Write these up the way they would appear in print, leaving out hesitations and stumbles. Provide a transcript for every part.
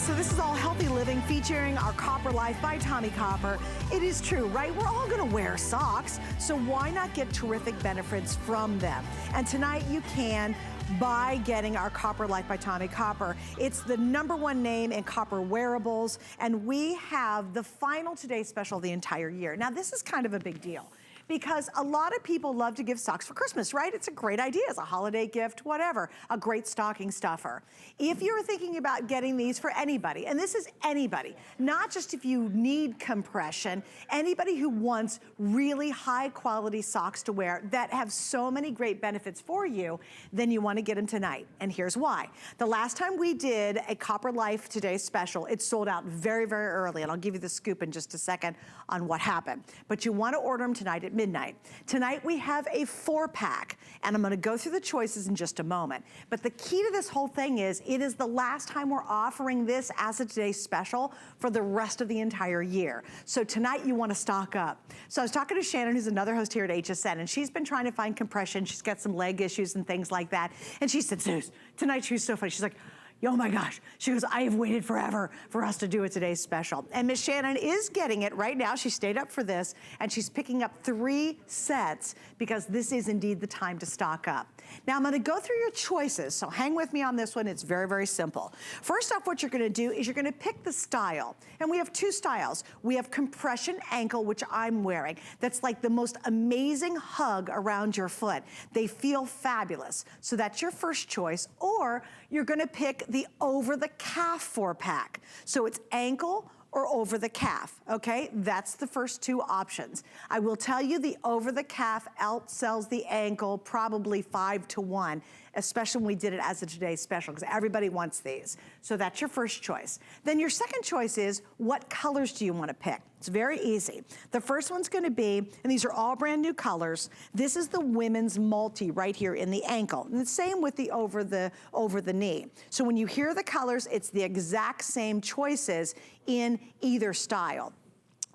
So this is all healthy living featuring our Copper Life by Tommy Copper. It is true, right? We're all gonna wear socks, so why not get terrific benefits from them? And tonight you can by getting our Copper Life by Tommy Copper. It's the #1 name in copper wearables, and we have the final Today special the entire year. Now this is kind of a big deal, because a lot of people love to give socks for Christmas, right? It's a great idea as a holiday gift, whatever, a great stocking stuffer. If you're thinking about getting these for anybody, and this is anybody, not just if you need compression, anybody who wants really high quality socks to wear that have so many great benefits for you, then you wanna get them tonight. And here's why. The last time we did a Copper Life Today special, it sold out very, very early, and I'll give you the scoop in just a second on what happened. But you wanna order them tonight at midnight. Tonight we have a 4-pack, and I'm gonna go through the choices in just a moment. But the key to this whole thing is, it is the last time we're offering this as a Today special for the rest of the entire year. So tonight you wanna stock up. So I was talking to Shannon, who's another host here at HSN, and she's been trying to find compression. She's got some leg issues and things like that. And she said, Suze, tonight she was so funny. She's like, oh my gosh. She goes, I have waited forever for us to do a Today special. And Miss Shannon is getting it right now. She stayed up for this, and she's picking up 3 sets because this is indeed the time to stock up. Now I'm gonna go through your choices, so hang with me on this one. It's very, very simple. First off, what you're gonna do is you're gonna pick the style. And we have 2 styles. We have compression ankle, which I'm wearing. That's like the most amazing hug around your foot. They feel fabulous. So that's your first choice. Or you're gonna pick the over the calf 4-pack. So it's ankle or over the calf, okay? That's the first 2 options. I will tell you the over the calf outsells the ankle probably 5 to 1, especially when we did it as a Today special, because everybody wants these. So that's your first choice. Then your second choice is, what colors do you want to pick? It's very easy. The first one's gonna be, and these are all brand new colors, this is the women's multi right here in the ankle. And the same with the over the knee. So when you hear the colors, it's the exact same choices in either style.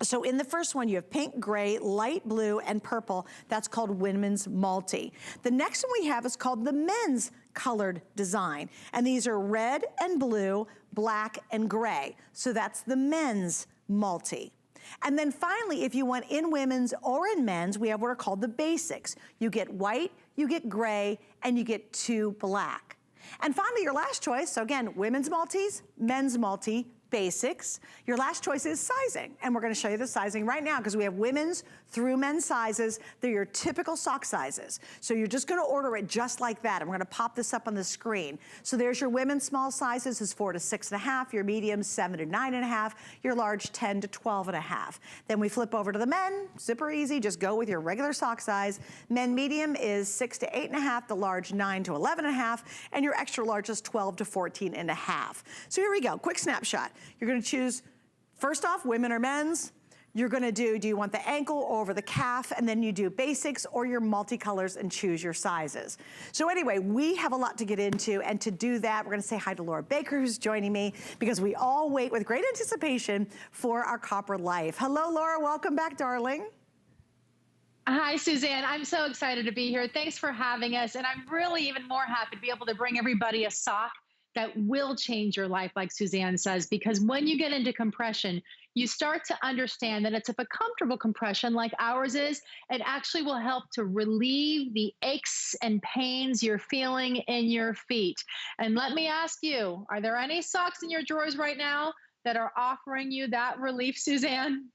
So in the first one, you have pink, gray, light blue, and purple. That's called women's multi. The next one we have is called the men's colored design. And these are red and blue, black and gray. So that's the men's multi. And then finally, if you want in women's or in men's, we have what are called the basics. You get white, you get gray, and you get 2 black. And finally, your last choice, so again, women's multis, men's multi, basics. Your last choice is sizing, and we're gonna show you the sizing right now because we have women's through men's sizes. They're your typical sock sizes. So you're just gonna order it just like that, and we're gonna pop this up on the screen. So there's your women's small sizes is 4 to 6.5, your medium 7 to 9.5, your large 10 to 12.5. Then we flip over to the men, super easy, just go with your regular sock size. Men medium is 6 to 8.5, the large 9 to 11.5, and your extra large is 12 to 14.5. So here we go, quick snapshot. You're gonna choose, first off, women or men's. You're gonna do you want the ankle or over the calf, and then you do basics or your multicolors and choose your sizes. So anyway, we have a lot to get into, and to do that, we're gonna say hi to Laura Baker, who's joining me, because we all wait with great anticipation for our Copper Life. Hello, Laura, welcome back, darling. Hi, Suzanne. I'm so excited to be here. Thanks for having us. And I'm really even more happy to be able to bring everybody a sock that will change your life, like Suzanne says, because when you get into compression, you start to understand that it's if a comfortable compression like ours is, it actually will help to relieve the aches and pains you're feeling in your feet. And let me ask you, are there any socks in your drawers right now that are offering you that relief, Suzanne?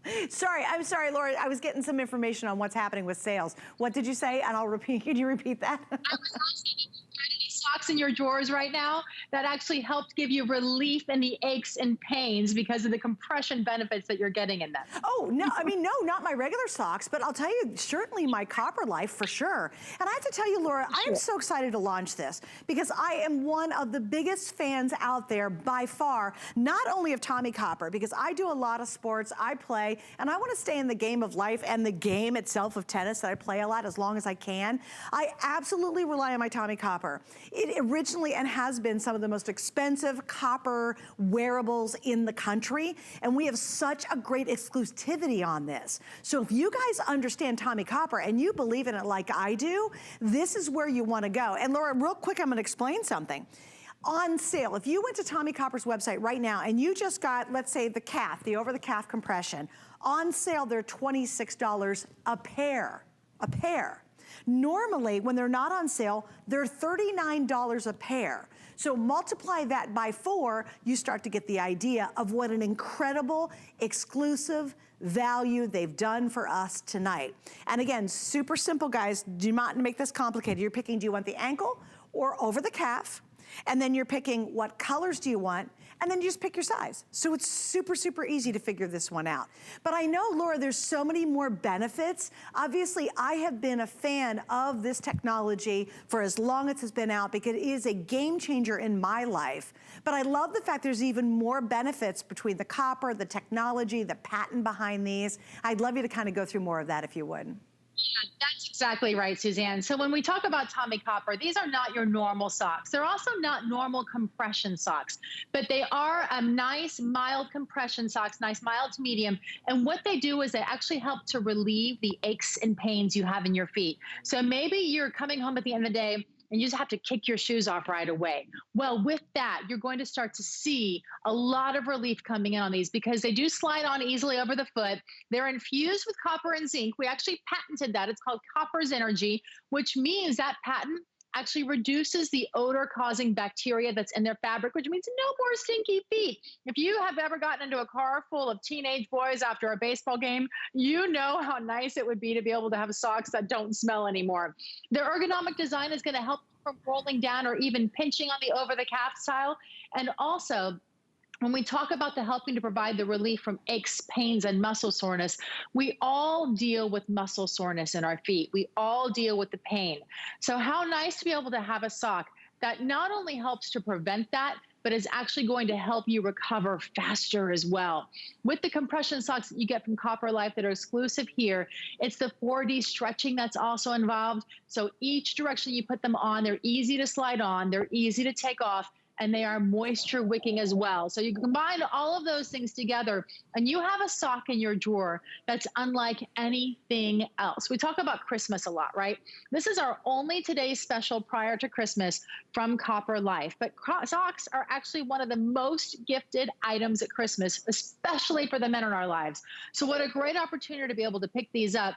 I'm sorry, Laura, I was getting some information on what's happening with sales. What did you say? And I'll repeat, could you repeat that? I was asking if you've got any socks in your drawers right now that actually helped give you relief in the aches and pains because of the compression benefits that you're getting in them. Oh, no, I mean, no, not my regular socks, but I'll tell you, certainly my Copper Life for sure. And I have to tell you, Laura, I am so excited to launch this because I am one of the biggest fans out there by far, not only of Tommy Copper, because I do a lot of sports, I play, and I want to stay in the game of life and the game itself of tennis that I play a lot as long as I can. I absolutely rely on my Tommy Copper. it originally and has been some of the most expensive copper wearables in the country, and we have such a great exclusivity on this. So if you guys understand Tommy Copper and you believe in it like I do, this is where you want to go. And Laura, real quick, I'm going to explain something. On sale, if you went to Tommy Copper's website right now and you just got, let's say, the calf, the over-the-calf compression, on sale they're $26 a pair. Normally, when they're not on sale, they're $39 a pair. So multiply that by 4, you start to get the idea of what an incredible, exclusive value they've done for us tonight. And again, super simple, guys. Do not make this complicated. You're picking, do you want the ankle or over the calf? And then you're picking what colors do you want, and then you just pick your size. So it's super, super easy to figure this one out. But I know, Laura, there's so many more benefits. Obviously, I have been a fan of this technology for as long as it's been out because it is a game changer in my life. But I love the fact there's even more benefits between the copper, the technology, the patent behind these. I'd love you to kind of go through more of that if you would. Yeah, that's exactly right, Suzanne. So when we talk about Tommy Copper, these are not your normal socks. They're also not normal compression socks, but they are a nice, mild compression socks, nice, mild to medium. And what they do is they actually help to relieve the aches and pains you have in your feet. So maybe you're coming home at the end of the day and you just have to kick your shoes off right away. Well, with that, you're going to start to see a lot of relief coming in on these because they do slide on easily over the foot. They're infused with copper and zinc. We actually patented that. It's called Copper's Energy, which means that patent actually reduces the odor-causing bacteria that's in their fabric, which means no more stinky feet. If you have ever gotten into a car full of teenage boys after a baseball game, you know how nice it would be to be able to have socks that don't smell anymore. Their ergonomic design is going to help from rolling down or even pinching on the over-the-calf style. And also, when we talk about the helping to provide the relief from aches, pains, and muscle soreness, we all deal with muscle soreness in our feet. We all deal with the pain. So how nice to be able to have a sock that not only helps to prevent that, but is actually going to help you recover faster as well. With the compression socks that you get from Copper Life that are exclusive here, it's the 4D stretching that's also involved. So each direction you put them on, they're easy to slide on, they're easy to take off, and they are moisture wicking as well. So you combine all of those things together and you have a sock in your drawer that's unlike anything else. We talk about Christmas a lot, right? This is our only today's special prior to Christmas from Copper Life. But socks are actually one of the most gifted items at Christmas, especially for the men in our lives. So what a great opportunity to be able to pick these up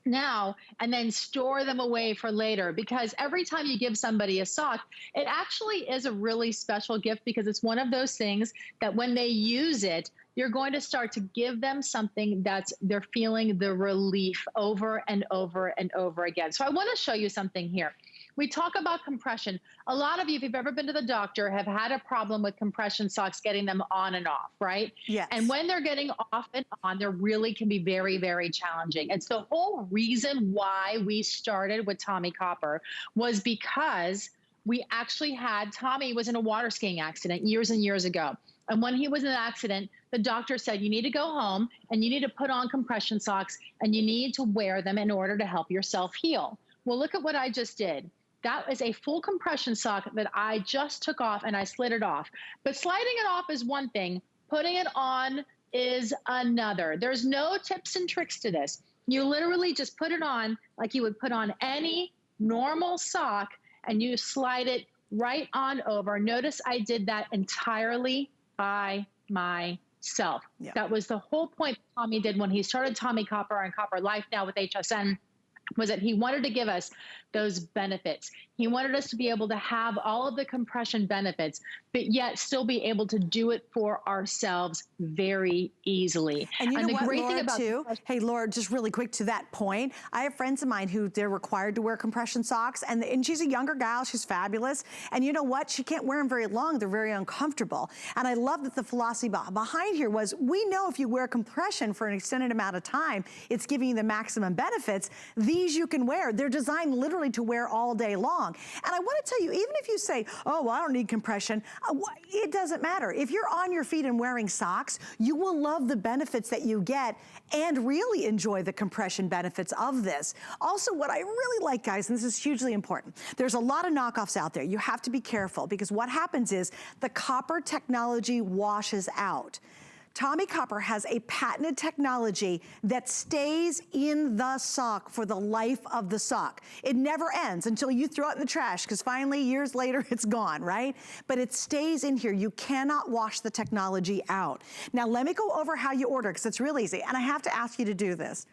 now and then store them away for later, because every time you give somebody a sock, it actually is a really special gift because it's one of those things that when they use it, you're going to start to give them something that's they're feeling the relief over and over and over again. So I want to show you something here. We talk about compression. A lot of you, if you've ever been to the doctor, have had a problem with compression socks getting them on and off, right? Yes. And when they're getting off and on, there really can be very, very challenging. It's the whole reason why we started with Tommy Copper was because we actually had, Tommy was in a water skiing accident years and years ago. And when he was in an accident, the doctor said, you need to go home and you need to put on compression socks and you need to wear them in order to help yourself heal. Well, look at what I just did. That is a full compression sock that I just took off and I slid it off. But sliding it off is one thing. Putting it on is another. There's no tips and tricks to this. You literally just put it on like you would put on any normal sock and you slide it right on over. Notice I did that entirely by myself. Yep. That was the whole point Tommy did when he started Tommy Copper and Copper Life now with HSN, was that he wanted to give us those benefits. He wanted us to be able to have all of the compression benefits, but yet still be able to do it for ourselves very easily. And you know the what, great Laura, thing about too? Hey, Laura, just really quick to that point. I have friends of mine who they're required to wear compression socks, and she's a younger gal, she's fabulous. And you know what? She can't wear them very long. They're very uncomfortable. And I love that the philosophy behind here was, we know if you wear compression for an extended amount of time, it's giving you the maximum benefits. These tees you can wear. They're designed literally to wear all day long. And I want to tell you, even if you say, oh, well, I don't need compression, it doesn't matter. If you're on your feet and wearing socks, you will love the benefits that you get and really enjoy the compression benefits of this. Also, what I really like, guys, and this is hugely important, there's a lot of knockoffs out there. You have to be careful because what happens is the copper technology washes out. Tommie Copper has a patented technology that stays in the sock for the life of the sock. It never ends until you throw it in the trash, because finally, years later, it's gone, right? But it stays in here. You cannot wash the technology out. Now, let me go over how you order, because it's real easy, and I have to ask you to do this.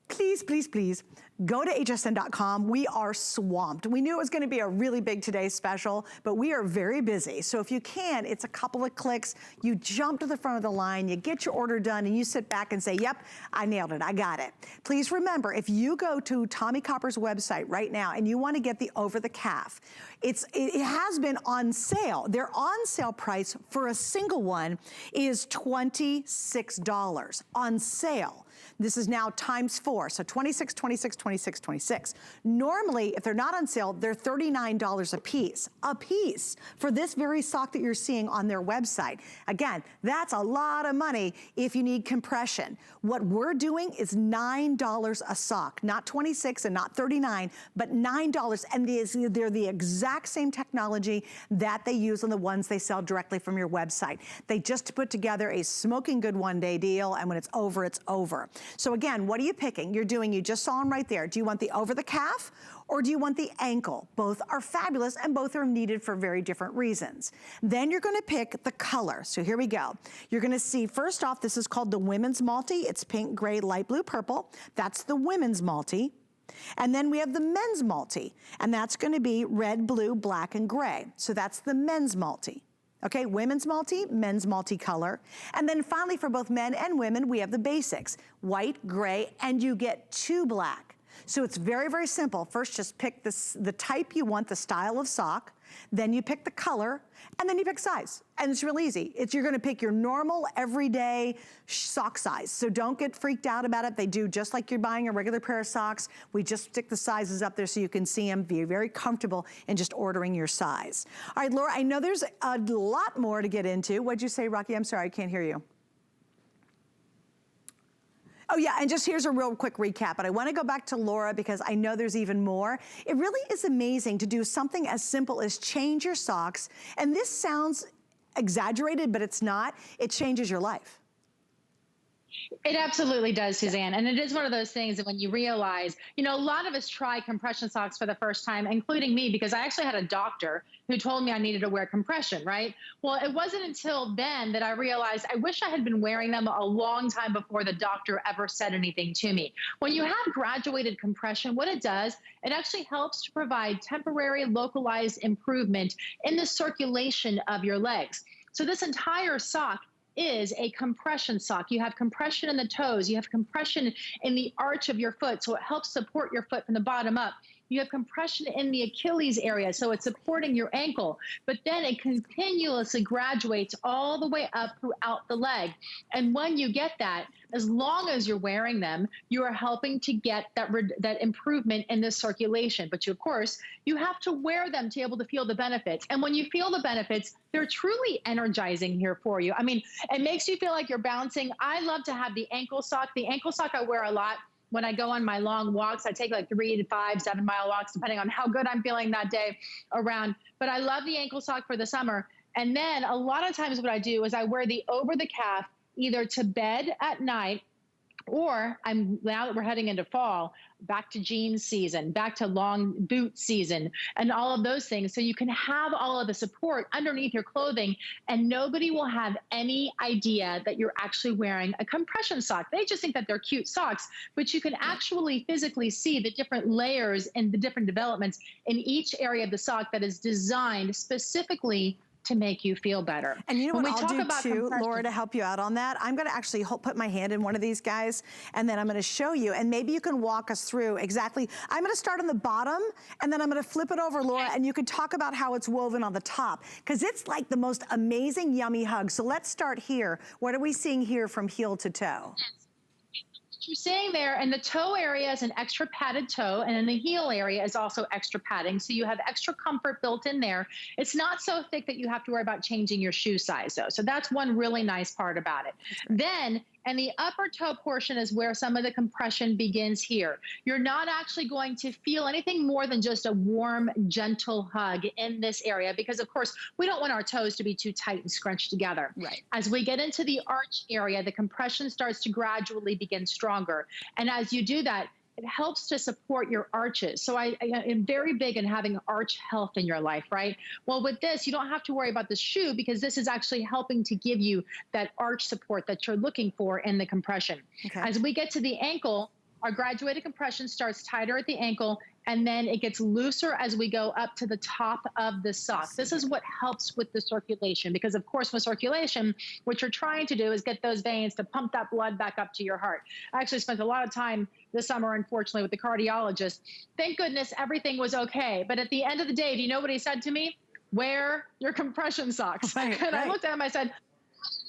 Please, please, please, go to hsn.com. We are swamped. We knew it was gonna be a really big Today special, but we are very busy. So if you can, it's a couple of clicks. You jump to the front of the line, you get your order done, and you sit back and say, yep, I nailed it, I got it. Please remember, if you go to Tommie Copper's website right now and you wanna get the over the calf, it has been on sale. Their on sale price for a single one is $26 on sale. This is now times 4, so 26, 26, 26, 26. Normally, if they're not on sale, they're $39 a piece for this very sock that you're seeing on their website. Again, that's a lot of money if you need compression. What we're doing is $9 a sock, not 26 and not 39, but $9, and they're the exact same technology that they use on the ones they sell directly from your website. They just put together a smoking good one-day deal, and when it's over, it's over. So again, what are you picking? You just saw them right there. Do you want the over the calf or do you want the ankle? Both are fabulous and both are needed for very different reasons. Then you're gonna pick the color. So here we go. You're gonna see, first off, this is called the women's multi. It's pink, gray, light blue, purple. That's the women's multi. And then we have the men's multi, and that's gonna be red, blue, black, and gray. So that's the men's multi. Okay, women's multi, men's multicolor. And then finally, for both men and women, we have the basics, white, gray, and you get 2 black. So it's very, very simple. First, just pick the type you want, the style of sock, then you pick the color, and then you pick size. And it's real easy. You're gonna pick your normal, everyday sock size. So don't get freaked out about it. They do just like you're buying a regular pair of socks. We just stick the sizes up there so you can see them, be very comfortable in just ordering your size. All right, Laura, I know there's a lot more to get into. What'd you say, Rocky? I'm sorry, I can't hear you. Oh yeah, and just here's a real quick recap, but I wanna go back to Laura because I know there's even more. It really is amazing to do something as simple as change your socks, and this sounds exaggerated, but it's not. It changes your life. It absolutely does, Suzanne. And it is one of those things that when you realize, a lot of us try compression socks for the first time, including me, because I actually had a doctor who told me I needed to wear compression, right? Well, it wasn't until then that I realized I wish I had been wearing them a long time before the doctor ever said anything to me. When you have graduated compression, what it does, it actually helps to provide temporary localized improvement in the circulation of your legs. So this entire sock is a compression sock. You have compression in the toes, you have compression in the arch of your foot, so it helps support your foot from the bottom up. You have compression in the Achilles area, so it's supporting your ankle, but then it continuously graduates all the way up throughout the leg. And when you get that, as long as you're wearing them, you are helping to get that improvement in the circulation. But of course, you have to wear them to be able to feel the benefits. And when you feel the benefits, they're truly energizing here for you. I mean, it makes you feel like you're bouncing. I love to have the ankle sock. The ankle sock I wear a lot when I go on my long walks. I take like 3 to 5, 7 mile walks, depending on how good I'm feeling that day around. But I love the ankle sock for the summer. And then a lot of times what I do is I wear the over the calf either to bed at night, or now that we're heading into fall, back to jeans season, back to long boot season, and all of those things. So you can have all of the support underneath your clothing, and nobody will have any idea that you're actually wearing a compression sock. They just think that they're cute socks, but you can actually physically see the different layers and the different developments in each area of the sock that is designed specifically to make you feel better. And you know what I'll do too, Laura, to help you out on that? I'm gonna actually put my hand in one of these guys, and then I'm gonna show you, and maybe you can walk us through exactly. I'm gonna start on the bottom, and then I'm gonna flip it over, Laura, and you can talk about how it's woven on the top, because it's like the most amazing, yummy hug. So let's start here. What are we seeing here from heel to toe? you're seeing there, and the toe area is an extra padded toe, and then the heel area is also extra padding. So you have extra comfort built in there. It's not so thick that you have to worry about changing your shoe size though. So that's one really nice part about it. Then, and the upper toe portion is where some of the compression begins here. You're not actually going to feel anything more than just a warm, gentle hug in this area, because of course we don't want our toes to be too tight and scrunched together. Right. As we get into the arch area, the compression starts to gradually begin stronger. And as you do that, it helps to support your arches. So I am very big in having arch health in your life, right? Well, with this, you don't have to worry about the shoe, because this is actually helping to give you that arch support that you're looking for in the compression. Okay. As we get to the ankle, our graduated compression starts tighter at the ankle, and then it gets looser as we go up to the top of the sock. This is what helps with the circulation, because of course with circulation, what you're trying to do is get those veins to pump that blood back up to your heart. I actually spent a lot of time this summer, unfortunately, with the cardiologist. Thank goodness everything was okay. But at the end of the day, do you know what he said to me? Wear your compression socks. Right, and right. I looked at him, I said,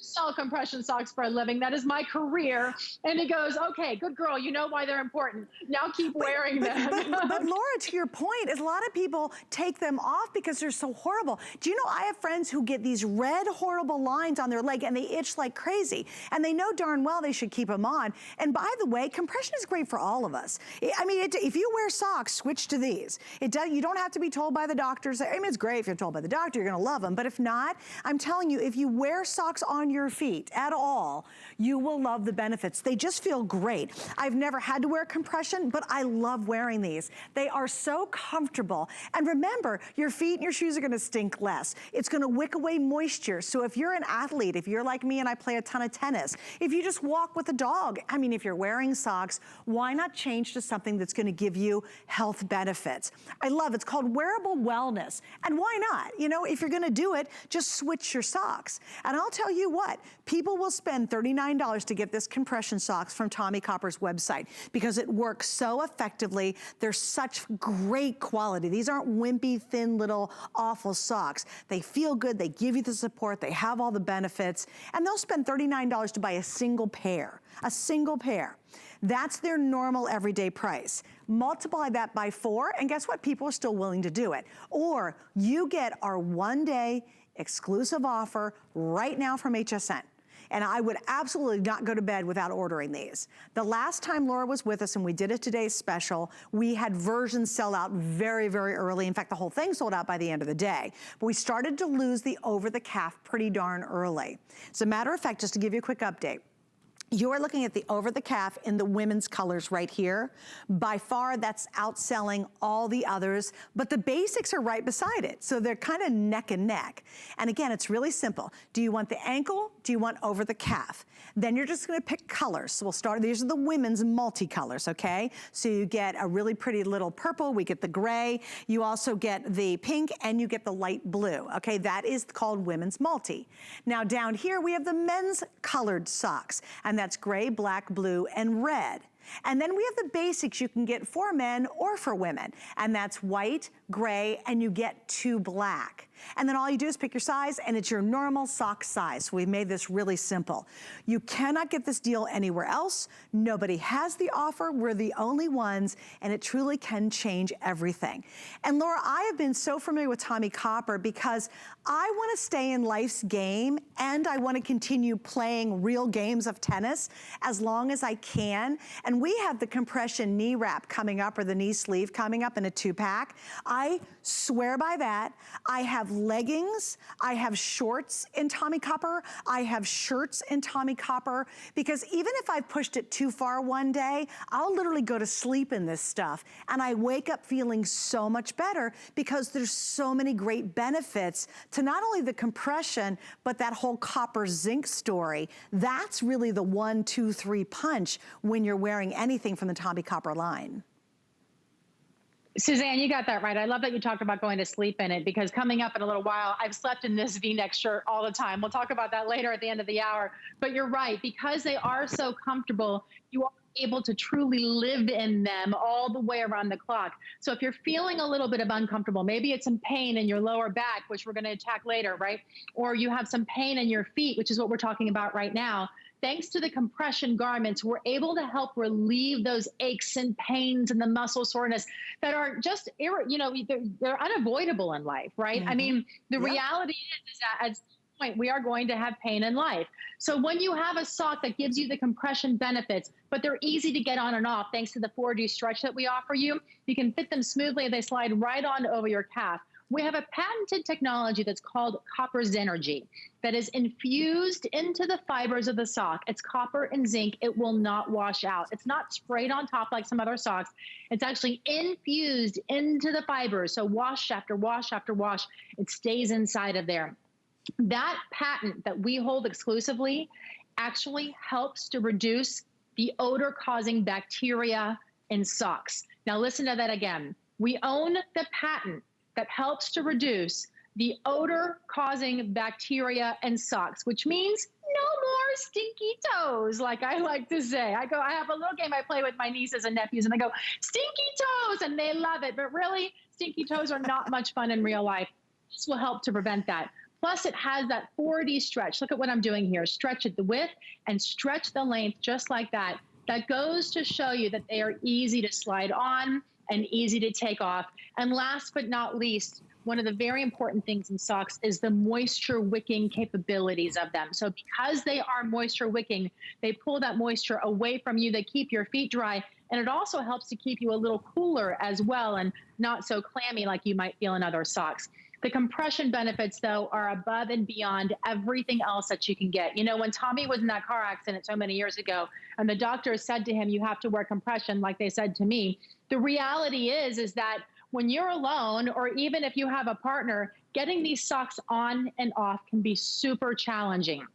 sell compression socks for a living. That is my career. And he goes, okay, good girl. You know why they're important. Now keep wearing them. But Laura, to your point, is a lot of people take them off because they're so horrible. Do you know, I have friends who get these red horrible lines on their leg and they itch like crazy. And they know darn well they should keep them on. And by the way, compression is great for all of us. I mean, if you wear socks, switch to these. You don't have to be told by the doctors. I mean, it's great if you're told by the doctor, you're gonna love them. But if not, I'm telling you, if you wear socks on your feet at all, you will love the benefits. They just feel great. I've never had to wear compression, but I love wearing these. They are so comfortable. And remember, your feet and your shoes are gonna stink less. It's gonna wick away moisture. So if you're an athlete, if you're like me and I play a ton of tennis, if you just walk with a dog, I mean, if you're wearing socks, why not change to something that's gonna give you health benefits? I love it. It's called wearable wellness. And why not? You know, if you're gonna do it, just switch your socks. And I'll tell you what, people will spend $39 to get this compression socks from Tommy Copper's website because it works so effectively. They're such great quality. These aren't wimpy, thin, little awful socks. They feel good, they give you the support, they have all the benefits, and they'll spend $39 to buy a single pair. A single pair. That's their normal everyday price. Multiply that by 4, and guess what? People are still willing to do it. Or you get our one-day exclusive offer right now from HSN. And I would absolutely not go to bed without ordering these. The last time Laura was with us and we did a today's special, we had versions sell out very, very early. In fact, the whole thing sold out by the end of the day. But we started to lose the over-the-calf pretty darn early. As a matter of fact, just to give you a quick update, you're looking at the over-the-calf in the women's colors right here. By far, that's outselling all the others, but the basics are right beside it. So they're kind of neck and neck. And again, it's really simple. Do you want the ankle? Do you want over-the-calf? Then you're just gonna pick colors. So we'll start, these are the women's multicolors, okay? So you get a really pretty little purple, we get the gray, you also get the pink, and you get the light blue, okay? That is called women's multi. Now down here, we have the men's colored socks, and that's gray, black, blue, and red. And then we have the basics you can get for men or for women, and that's white, gray, and you get 2 black. And then all you do is pick your size, and it's your normal sock size. So we made this really simple. You cannot get this deal anywhere else. Nobody has the offer. We're the only ones, and it truly can change everything. And Laura, I have been so familiar with Tommy Copper because I want to stay in life's game, and I want to continue playing real games of tennis as long as I can. And we have the compression knee wrap coming up, or the knee sleeve coming up in a 2-pack. I swear by that. I have leggings, I have shorts in Tommy Copper, I have shirts in Tommy Copper, because even if I've pushed it too far one day, I'll literally go to sleep in this stuff, and I wake up feeling so much better because there's so many great benefits to not only the compression, but that whole copper zinc story. That's really the 1, 2, 3 punch when you're wearing anything from the Tommy Copper line. Suzanne, you got that right. I love that you talked about going to sleep in it, because coming up in a little while, I've slept in this V-neck shirt all the time. We'll talk about that later at the end of the hour. But you're right, because they are so comfortable, you are able to truly live in them all the way around the clock. So if you're feeling a little bit of uncomfortable, maybe it's some pain in your lower back, which we're going to attack later, right? Or you have some pain in your feet, which is what we're talking about right now. Thanks to the compression garments, we're able to help relieve those aches and pains and the muscle soreness that are just, they're unavoidable in life, right? I mean, the reality is that at some point we are going to have pain in life. So when you have a sock that gives you the compression benefits, but they're easy to get on and off thanks to the 4D stretch that we offer you, you can fit them smoothly and they slide right on over your calf. We have a patented technology that's called copper Zenergy that is infused into the fibers of the sock. It's copper and zinc. It will not wash out. It's not sprayed on top like some other socks. It's actually infused into the fibers. So wash after wash after wash, it stays inside of there. That patent that we hold exclusively actually helps to reduce the odor-causing bacteria in socks. Now listen to that again. We own the patent that helps to reduce the odor-causing bacteria in socks, which means no more stinky toes, like I like to say. I have a little game I play with my nieces and nephews, and I go, stinky toes, and they love it. But really, stinky toes are not much fun in real life. This will help to prevent that. Plus, it has that 4D stretch. Look at what I'm doing here. Stretch at the width and stretch the length just like that. That goes to show you that they are easy to slide on and easy to take off. And last but not least, one of the very important things in socks is the moisture wicking capabilities of them. So because they are moisture wicking, they pull that moisture away from you. They keep your feet dry. And it also helps to keep you a little cooler as well and not so clammy like you might feel in other socks. The compression benefits, though, are above and beyond everything else that you can get. You know, when Tommy was in that car accident so many years ago, and the doctor said to him, you have to wear compression, like they said to me, the reality is that when you're alone, or even if you have a partner, getting these socks on and off can be super challenging.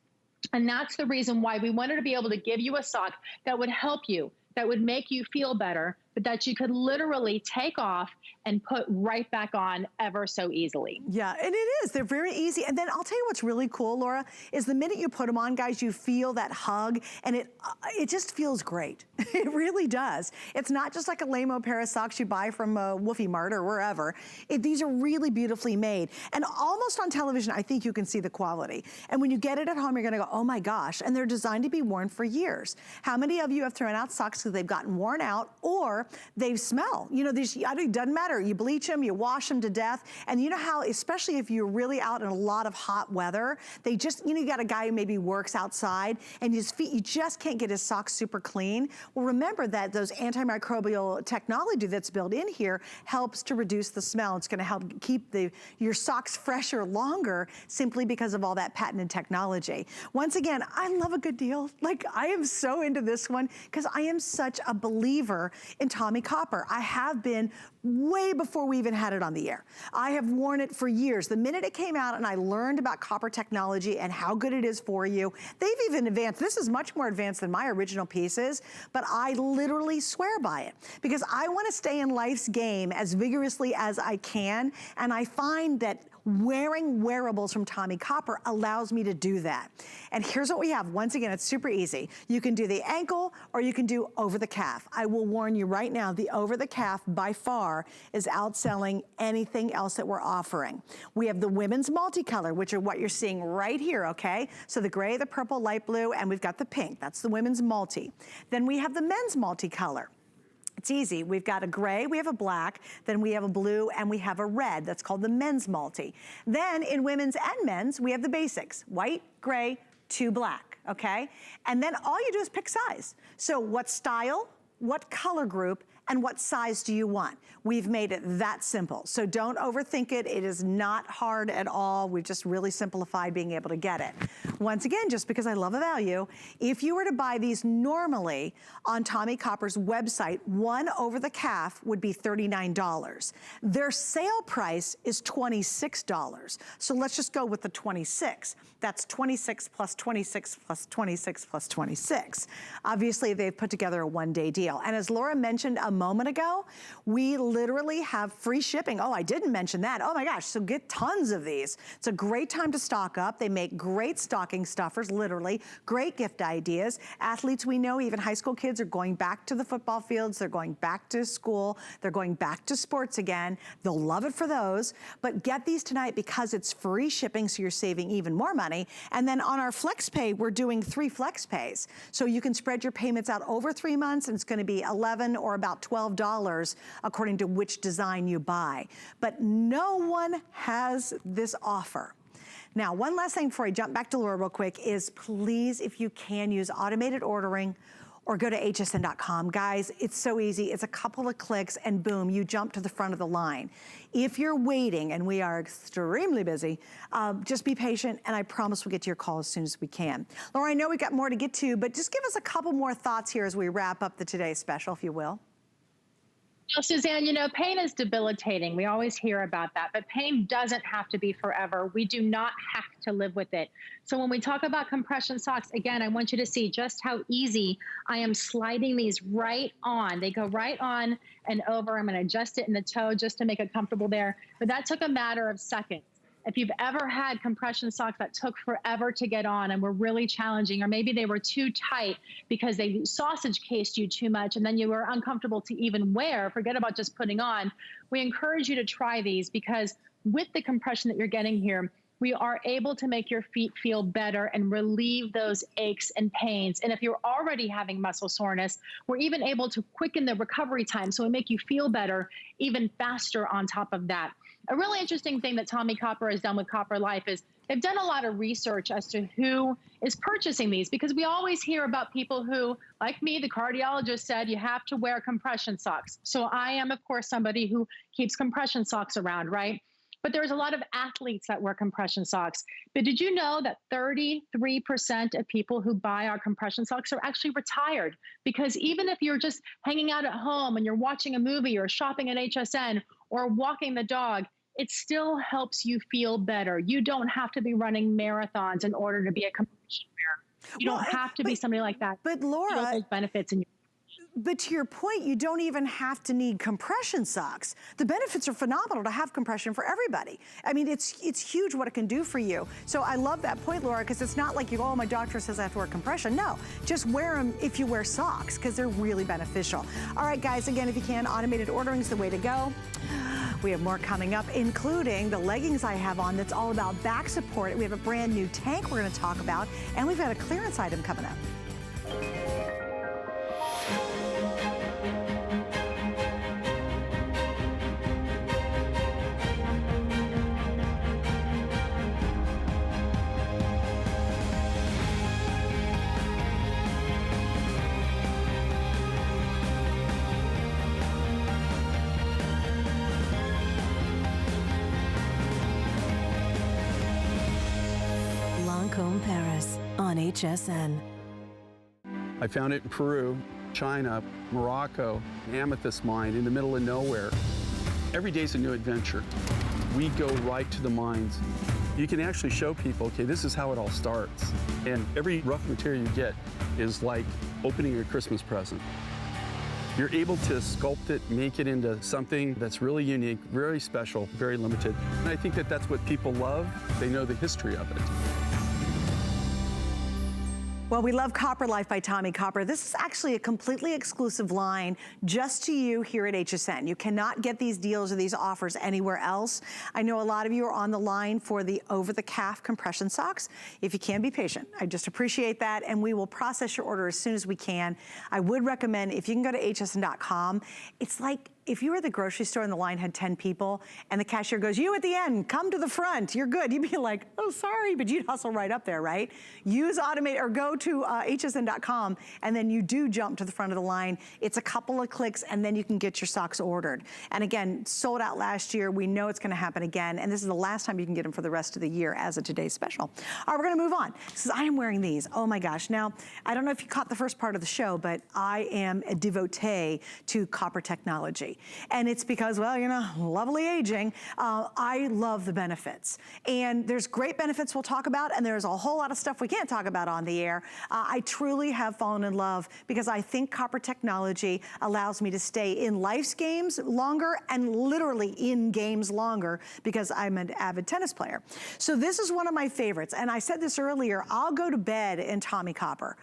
And that's the reason why we wanted to be able to give you a sock that would help you, that would make you feel better, but that you could literally take off and put right back on ever so easily. Yeah, and it is. They're very easy. And then I'll tell you what's really cool, Laura, is the minute you put them on, guys, you feel that hug, and it just feels great. It really does. It's not just like a lame-o pair of socks you buy from Woofy Mart or wherever. These are really beautifully made. And almost on television, I think you can see the quality. And when you get it at home, you're gonna go, oh my gosh, and they're designed to be worn for years. How many of you have thrown out socks because they've gotten worn out or they smell? You know, it doesn't matter. You bleach them, you wash them to death, and you know how, especially if you're really out in a lot of hot weather, they just, you know, you got a guy who maybe works outside and his feet, you just can't get his socks super clean. Well, remember that those antimicrobial technology that's built in here helps to reduce the smell. It's gonna help keep your socks fresher longer simply because of all that patented technology. Once again, I love a good deal. Like, I am so into this one because I am such a believer in Tommy Copper. I have been way before we even had it on the air. I have worn it for years. The minute it came out and I learned about copper technology and how good it is for you, they've even advanced. This is much more advanced than my original pieces, but I literally swear by it because I want to stay in life's game as vigorously as I can, and I find that wearing wearables from Tommy Copper allows me to do that. And here's what we have. Once again, it's super easy. You can do the ankle or you can do over the calf. I will warn you right now, the over the calf by far is outselling anything else that we're offering. We have the women's multicolor, which are what you're seeing right here, okay? So the gray, the purple, light blue, and we've got the pink. That's the women's multi. Then we have the men's multicolor. It's easy. We've got a gray, we have a black, then we have a blue, and we have a red. That's called the men's multi. Then in women's and men's, we have the basics. White, gray, 2 black, okay? And then all you do is pick size. So what style, what color group, and what size do you want? We've made it that simple. So don't overthink it. It is not hard at all. We've just really simplified being able to get it. Once again, just because I love a value, if you were to buy these normally on Tommy Copper's website, one over the calf would be $39. Their sale price is $26. So let's just go with the 26. That's 26 plus 26 plus 26 plus 26. Obviously, they've put together a one-day deal. And as Laura mentioned a moment ago, we literally have free shipping. Oh, I didn't mention that. Oh my gosh, so get tons of these. It's a great time to stock up. They make great stocking stuffers, literally, great gift ideas. Athletes we know, even high school kids, are going back to the football fields, they're going back to school, they're going back to sports again. They'll love it for those, but get these tonight because it's free shipping, so you're saving even more money. And then on our FlexPay, we're doing 3 FlexPays. So you can spread your payments out over 3 months, and it's gonna be $11 or about $12 according to which design you buy. But no one has this offer. Now, one last thing before I jump back to Laura real quick is please, if you can, use automated ordering or go to hsn.com. Guys, it's so easy. It's a couple of clicks and boom, you jump to the front of the line. If you're waiting, and we are extremely busy, just be patient and I promise we'll get to your call as soon as we can. Laura, I know we got more to get to, but just give us a couple more thoughts here as we wrap up the today's special, if you will. Well, Suzanne, you know, pain is debilitating. We always hear about that, but pain doesn't have to be forever. We do not have to live with it. So when we talk about compression socks, again, I want you to see just how easy I am sliding these right on. They go right on and over. I'm going to adjust it in the toe just to make it comfortable there. But that took a matter of seconds. If you've ever had compression socks that took forever to get on and were really challenging, or maybe they were too tight because they sausage cased you too much and then you were uncomfortable to even wear, forget about just putting on, we encourage you to try these because with the compression that you're getting here, we are able to make your feet feel better and relieve those aches and pains. And if you're already having muscle soreness, we're even able to quicken the recovery time. So we make you feel better even faster on top of that. A really interesting thing that Tommy Copper has done with Copper Life is they've done a lot of research as to who is purchasing these, because we always hear about people who, like me, the cardiologist said, you have to wear compression socks. So I am, of course, somebody who keeps compression socks around, right? But there's a lot of athletes that wear compression socks. But did you know that 33% of people who buy our compression socks are actually retired? Because even if you're just hanging out at home and you're watching a movie or shopping at HSN or walking the dog, it still helps you feel better. You don't have to be running marathons in order to be a compression wearer. You don't have to be somebody like that. But Laura, feel those benefits in your but to your point, you don't even have to need compression socks. The benefits are phenomenal to have compression for everybody. I mean, it's huge what it can do for you. So I love that point, Laura, because it's not like you go, oh, my doctor says I have to wear compression. No, just wear them if you wear socks, because they're really beneficial. All right, guys, again, if you can, automated ordering is the way to go. We have more coming up, including the leggings I have on that's all about back support. We have a brand new tank we're going to talk about, and we've got a clearance item coming up. Paris on HSN. I found it in Peru, China, Morocco, amethyst mine in the middle of nowhere. Every day's a new adventure. We go right to the mines. You can actually show people, okay, this is how it all starts. And every rough material you get is like opening a Christmas present. You're able to sculpt it, make it into something that's really unique, very special, very limited. And I think that that's what people love. They know the history of it. Well, we love Copper Life by Tommy Copper. This is actually a completely exclusive line just to you here at HSN. You cannot get these deals or these offers anywhere else. I know a lot of you are on the line for the over-the-calf compression socks. If you can, be patient. I just appreciate that, and we will process your order as soon as we can. I would recommend, if you can go to hsn.com, it's like if you were at the grocery store and the line had 10 people and the cashier goes, you at the end, come to the front, you're good. You'd be like, oh, sorry, but you'd hustle right up there, right? Use automate or go to hsn.com and then you do jump to the front of the line. It's a couple of clicks and then you can get your socks ordered. And again, sold out last year. We know it's gonna happen again. And this is the last time you can get them for the rest of the year as a today's special. All right, we're gonna move on. Says, I am wearing these. Oh my gosh. Now, I don't know if you caught the first part of the show, but I am a devotee to copper technology. And it's because, well, you know, lovely aging. I love the benefits. And there's great benefits we'll talk about, and there's a whole lot of stuff we can't talk about on the air. I truly have fallen in love because I think copper technology allows me to stay in life's games longer and literally in games longer because I'm an avid tennis player. So this is one of my favorites. And I said this earlier, I'll go to bed in Tommy Copper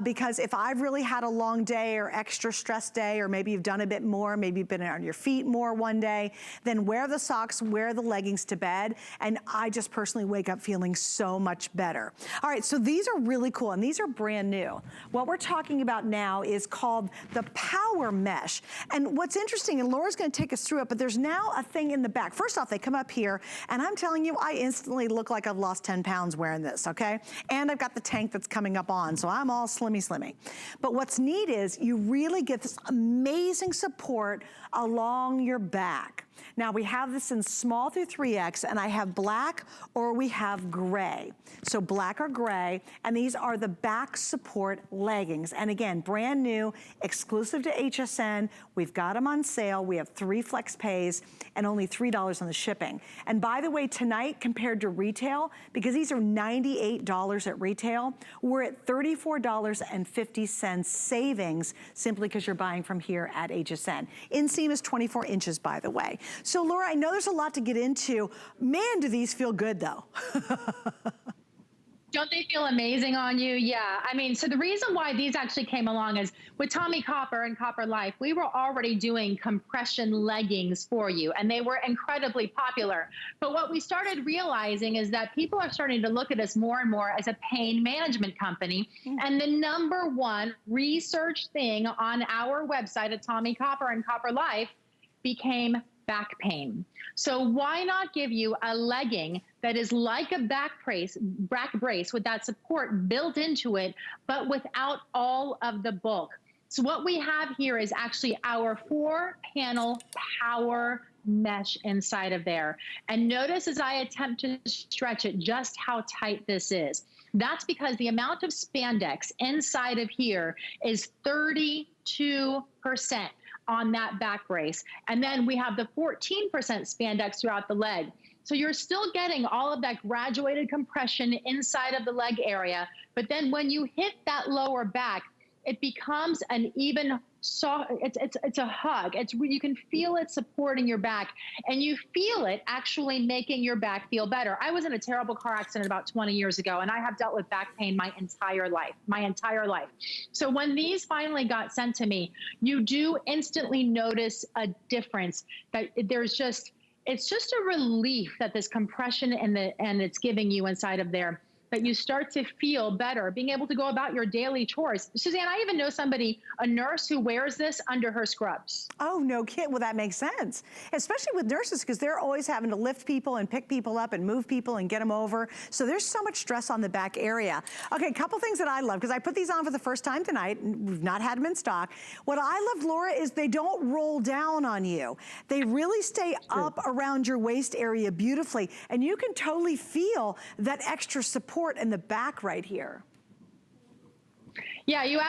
because if I've really had a long day or extra stress day, or maybe you've done a bit more, maybe you've been on your feet more one day, then wear the socks, wear the leggings to bed. And I just personally wake up feeling so much better. All right, so these are really cool and these are brand new. What we're talking about now is called the Power Mesh. And what's interesting, and Laura's gonna take us through it, but there's now a thing in the back. First off, they come up here and I'm telling you, I instantly look like I've lost 10 pounds wearing this, okay? And I've got the tank that's coming up on, so I'm all slimmy. But what's neat is you really get this amazing support along your back. Now we have this in small through 3X, and I have black or we have gray. So black or gray, and these are the back support leggings. And again, brand new, exclusive to HSN. We've got them on sale. We have 3 flex pays and only $3 on the shipping. And by the way, tonight compared to retail, because these are $98 at retail, we're at $34.50 savings simply because you're buying from here at HSN. Inseam is 24 inches, by the way. So Laura, I know there's a lot to get into. Man, do these feel good though. Don't they feel amazing on you? Yeah, I mean, so the reason why these actually came along is with Tommy Copper and Copper Life, we were already doing compression leggings for you, and they were incredibly popular. But what we started realizing is that people are starting to look at us more and more as a pain management company. And the #1 research thing on our website at Tommy Copper and Copper Life became back pain. So why not give you a legging that is like a back brace with that support built into it, but without all of the bulk? So what we have here is actually our 4-panel power mesh inside of there. And notice as I attempt to stretch it, just how tight this is. That's because the amount of spandex inside of here is 32% on that back brace. And then we have the 14% spandex throughout the leg. So you're still getting all of that graduated compression inside of the leg area. But then when you hit that lower back, it becomes an even soft, it's a hug. You can feel it supporting your back, and you feel it actually making your back feel better. I was in a terrible car accident about 20 years ago, and I have dealt with back pain my entire life. So when these finally got sent to me, you do instantly notice a difference. That it's just a relief that this compression and it's giving you inside of there, that you start to feel better, being able to go about your daily chores. Suzanne, I even know a nurse who wears this under her scrubs. Oh, no kidding. Well, that makes sense. Especially with nurses, because they're always having to lift people and pick people up and move people and get them over. So there's so much stress on the back area. Okay, a couple things that I love, because I put these on for the first time tonight, and we've not had them in stock. What I love, Laura, is they don't roll down on you. They really stay up around your waist area beautifully, and you can totally feel that extra support in the back right here. Yeah, you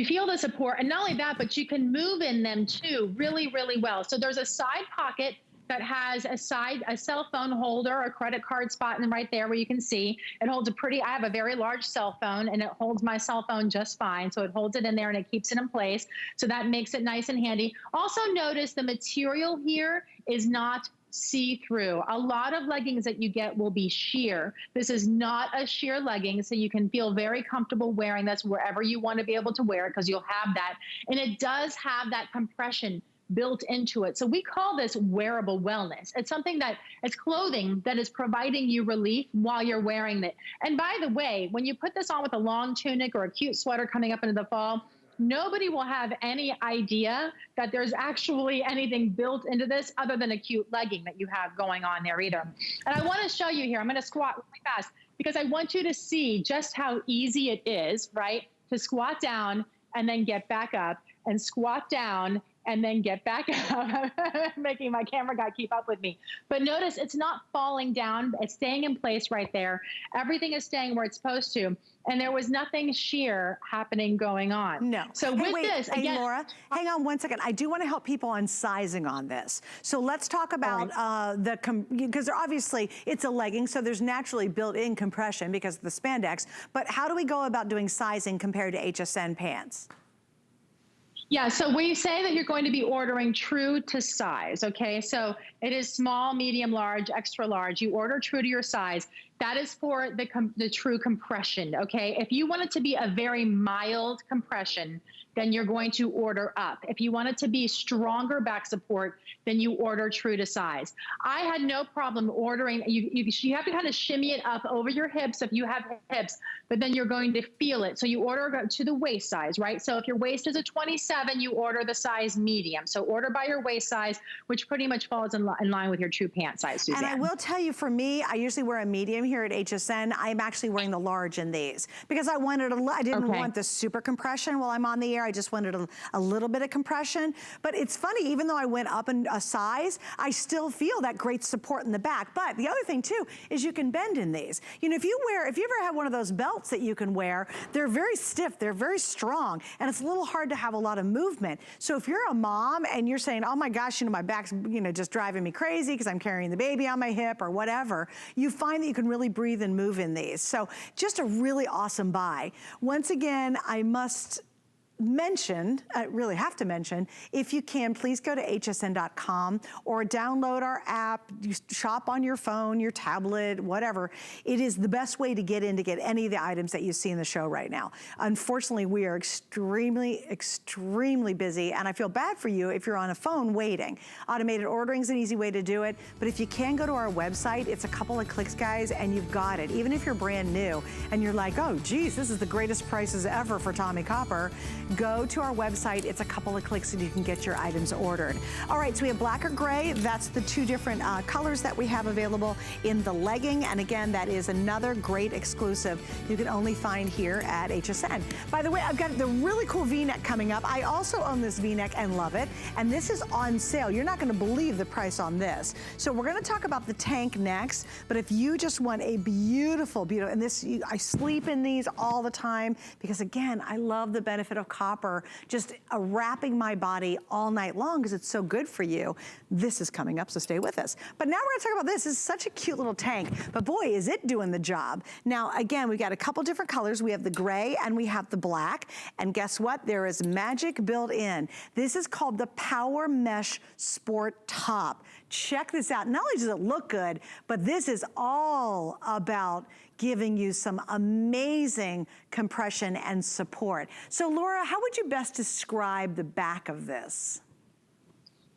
feel the support. And not only that, but you can move in them too really, really well. So there's a side pocket that has a cell phone holder, a credit card spot in right there where you can see. It holds I have a very large cell phone, and it holds my cell phone just fine. So it holds it in there and it keeps it in place. So that makes it nice and handy. Also notice the material here is not see-through. A lot of leggings that you get will be sheer. This is not a sheer legging, so you can feel very comfortable wearing this wherever you want to be able to wear it, because you'll have that. And it does have that compression built into it. So we call this wearable wellness. It's something it's clothing that is providing you relief while you're wearing it. And by the way, when you put this on with a long tunic or a cute sweater coming up into the fall, nobody will have any idea that there's actually anything built into this other than a cute legging that you have going on there either. And I want to show you here, I'm going to squat really fast because I want you to see just how easy it is, right, to squat down and then get back up and squat down and then get back up, making my camera guy keep up with me. But notice it's not falling down. It's staying in place right there. Everything is staying where it's supposed to. And there was nothing sheer happening going on. No. So hey, with wait, this, hey, again, Laura, hang on one second. I do want to help people on sizing on this. So let's talk about because obviously it's a legging, so there's naturally built-in compression because of the spandex. But how do we go about doing sizing compared to HSN pants? Yeah, so we say that you're going to be ordering true to size, okay? So it is small, medium, large, extra large. You order true to your size. That is for the true compression, okay? If you want it to be a very mild compression, then you're going to order up. If you want it to be stronger back support, then you order true to size. I had no problem ordering. You have to kind of shimmy it up over your hips if you have hips, but then you're going to feel it. So you order to the waist size, right? So if your waist is a 27, you order the size medium. So order by your waist size, which pretty much falls in line with your true pant size, Suzanne. And I will tell you, for me, I usually wear a medium here at HSN. I'm actually wearing the large in these because I didn't want the super compression while I'm on the air. I just wanted a little bit of compression. But it's funny, even though I went up in a size, I still feel that great support in the back. But the other thing too is you can bend in these. You know, if you ever have one of those belts that you can wear, they're very stiff, they're very strong, and it's a little hard to have a lot of movement. So if you're a mom and you're saying, oh my gosh, you know, my back's, you know, just driving me crazy because I'm carrying the baby on my hip or whatever, you find that you can really breathe and move in these. So just a really awesome buy. Once again, I must mention, I really have to mention, if you can, please go to hsn.com or download our app. You shop on your phone, your tablet, whatever. It is the best way to get in to get any of the items that you see in the show right now. Unfortunately, we are extremely, extremely busy, and I feel bad for you if you're on a phone waiting. Automated ordering is an easy way to do it, but if you can go to our website, it's a couple of clicks, guys, and you've got it. Even if you're brand new and you're like, oh, geez, this is the greatest prices ever for Tommy Copper, go to our website. It's a couple of clicks and you can get your items ordered. All right, so we have black or gray. That's the two different colors that we have available in the legging. And again, that is another great exclusive you can only find here at HSN. By the way, I've got the really cool V-neck coming up. I also own this V-neck and love it. And this is on sale. You're not going to believe the price on this. So we're going to talk about the tank next. But if you just want a beautiful, beautiful, and this, I sleep in these all the time because again, I love the benefit of copper, just wrapping my body all night long because it's so good for you. This is coming up, so stay with us. But now we're going to talk about this. This is such a cute little tank, but boy, is it doing the job. Now, again, we've got a couple different colors. We have the gray and we have the black. And guess what? There is magic built in. This is called the Power Mesh Sport Top. Check this out. Not only does it look good, but this is all about giving you some amazing compression and support. So Laura, how would you best describe the back of this?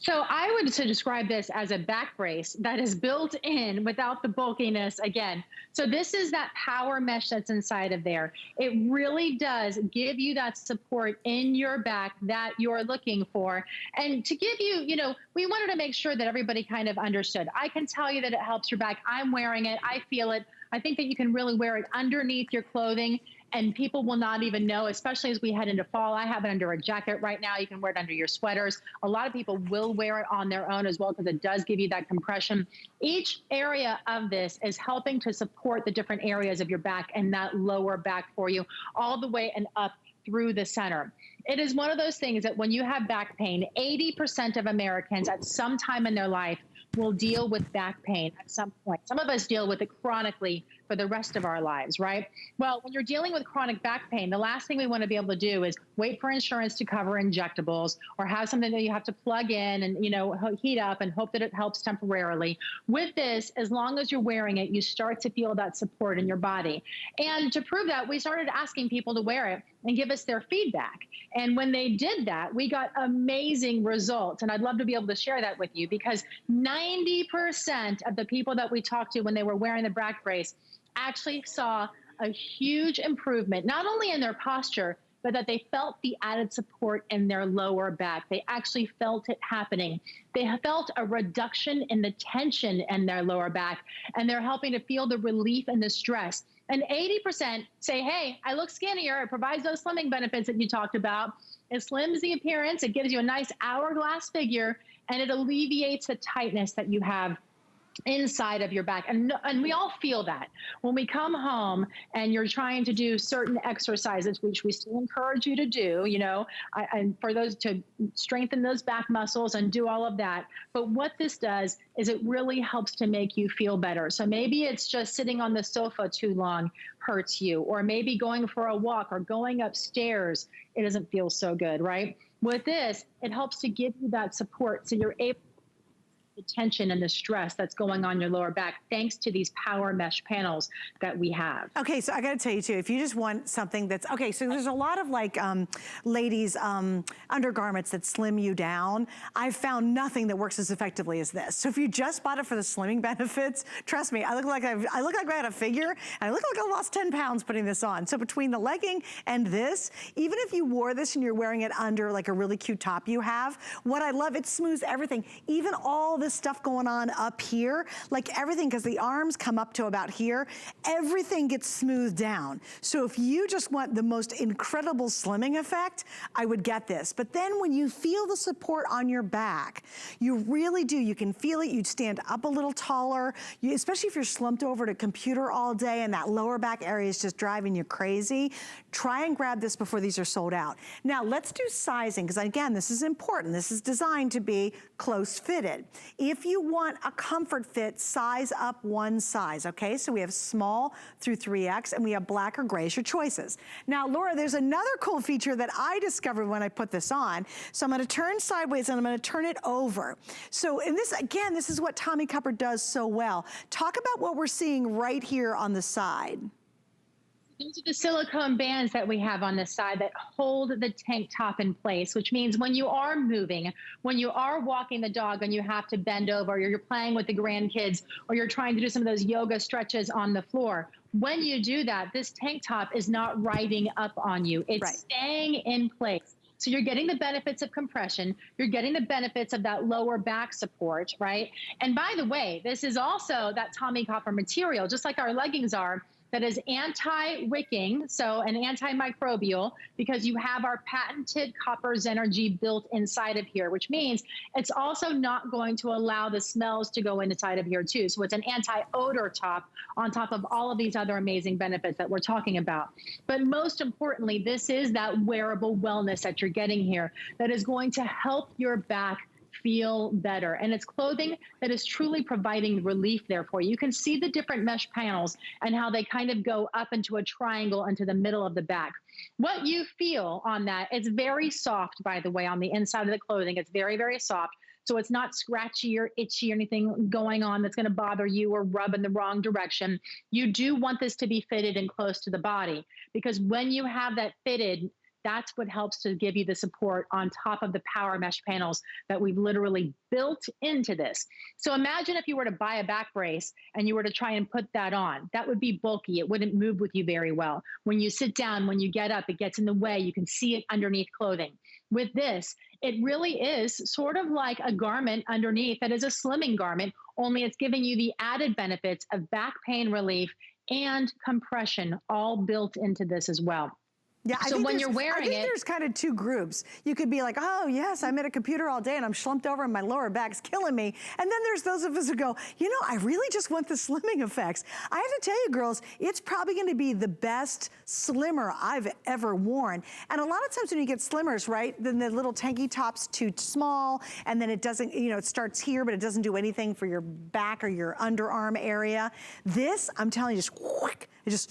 So I would describe this as a back brace that is built in without the bulkiness again. So this is that power mesh that's inside of there. It really does give you that support in your back that you're looking for. And to give you, you know, we wanted to make sure that everybody kind of understood. I can tell you that it helps your back. I'm wearing it. I feel it. I think that you can really wear it underneath your clothing and people will not even know, especially as we head into fall. I have it under a jacket right now. You can wear it under your sweaters. A lot of people will wear it on their own as well because it does give you that compression. Each area of this is helping to support the different areas of your back and that lower back for you all the way and up through the center. It is one of those things that when you have back pain, 80% of Americans at some time in their life will deal with back pain at some point. Some of us deal with it chronically for the rest of our lives, right? Well, when you're dealing with chronic back pain, the last thing we want to be able to do is wait for insurance to cover injectables or have something that you have to plug in and, you know, heat up and hope that it helps temporarily. With this, as long as you're wearing it, you start to feel that support in your body. And to prove that, we started asking people to wear it and give us their feedback. And when they did that, we got amazing results. And I'd love to be able to share that with you because 90% of the people that we talked to when they were wearing the back brace actually saw a huge improvement, not only in their posture, but that they felt the added support in their lower back. They actually felt it happening. They felt a reduction in the tension in their lower back, and they're helping to feel the relief and the stress. And 80% say, hey, I look skinnier. It provides those slimming benefits that you talked about. It slims the appearance. It gives you a nice hourglass figure, and it alleviates the tightness that you have inside of your back. And we all feel that when we come home and you're trying to do certain exercises, which we still encourage you to do, you know, and for those to strengthen those back muscles and do all of that. But what this does is it really helps to make you feel better. So maybe it's just sitting on the sofa too long hurts you, or maybe going for a walk or going upstairs, it doesn't feel so good, right? With this, it helps to give you that support so you're able the tension and the stress that's going on your lower back, thanks to these power mesh panels that we have. Okay, so I gotta tell you too, if you just want something that's, okay, so there's a lot of like ladies undergarments that slim you down. I've found nothing that works as effectively as this. So if you just bought it for the slimming benefits, trust me, I look like I had a figure, and I look like I lost 10 pounds putting this on. So between the legging and this, even if you wore this and you're wearing it under like a really cute top you have, what I love, it smooths everything, even all this stuff going on up here, like everything, because the arms come up to about here, everything gets smoothed down. So if you just want the most incredible slimming effect, I would get this. But then when you feel the support on your back, you really do, you can feel it, you'd stand up a little taller, especially if you're slumped over to a computer all day and that lower back area is just driving you crazy. Try and grab this before these are sold out. Now let's do sizing, because again, this is important. This is designed to be close fitted. If you want a comfort fit, size up one size, okay? So we have small through 3X, and we have black or gray as your choices. Now, Laura, there's another cool feature that I discovered when I put this on. So I'm gonna turn sideways and I'm gonna turn it over. So, and this, again, this is what Tommie Copper does so well. Talk about what we're seeing right here on the side. These are the silicone bands that we have on this side that hold the tank top in place, which means when you are moving, when you are walking the dog and you have to bend over, or you're playing with the grandkids, or you're trying to do some of those yoga stretches on the floor, when you do that, this tank top is not riding up on you. It's staying in place. So you're getting the benefits of compression. You're getting the benefits of that lower back support, right? And by the way, this is also that Tommie Copper material, just like our leggings are, that is anti-wicking, so an antimicrobial, because you have our patented copper Zenergy built inside of here, which means it's also not going to allow the smells to go inside of here too. So it's an anti-odor top on top of all of these other amazing benefits that we're talking about. But most importantly, this is that wearable wellness that you're getting here that is going to help your back feel better. And it's clothing that is truly providing relief there for you. You can see the different mesh panels and how they kind of go up into a triangle into the middle of the back. What you feel on that, it's very soft, by the way, on the inside of the clothing. It's very, very soft. So it's not scratchy or itchy or anything going on that's going to bother you or rub in the wrong direction. You do want this to be fitted and close to the body, because when you have that fitted, that's what helps to give you the support on top of the power mesh panels that we've literally built into this. So imagine if you were to buy a back brace and you were to try and put that on. That would be bulky. It wouldn't move with you very well. When you sit down, when you get up, it gets in the way. You can see it underneath clothing. With this, it really is sort of like a garment underneath that is a slimming garment, only it's giving you the added benefits of back pain relief and compression all built into this as well. Yeah, so when you're wearing it, there's kind of two groups. You could be like, oh yes, I'm at a computer all day and I'm slumped over and my lower back's killing me. And then there's those of us who go, you know, I really just want the slimming effects. I have to tell you, girls, it's probably going to be the best slimmer I've ever worn. And a lot of times when you get slimmers, right, then the little tanky top's too small, and then it doesn't, you know, it starts here, but it doesn't do anything for your back or your underarm area. This, I'm telling you, just quick. It just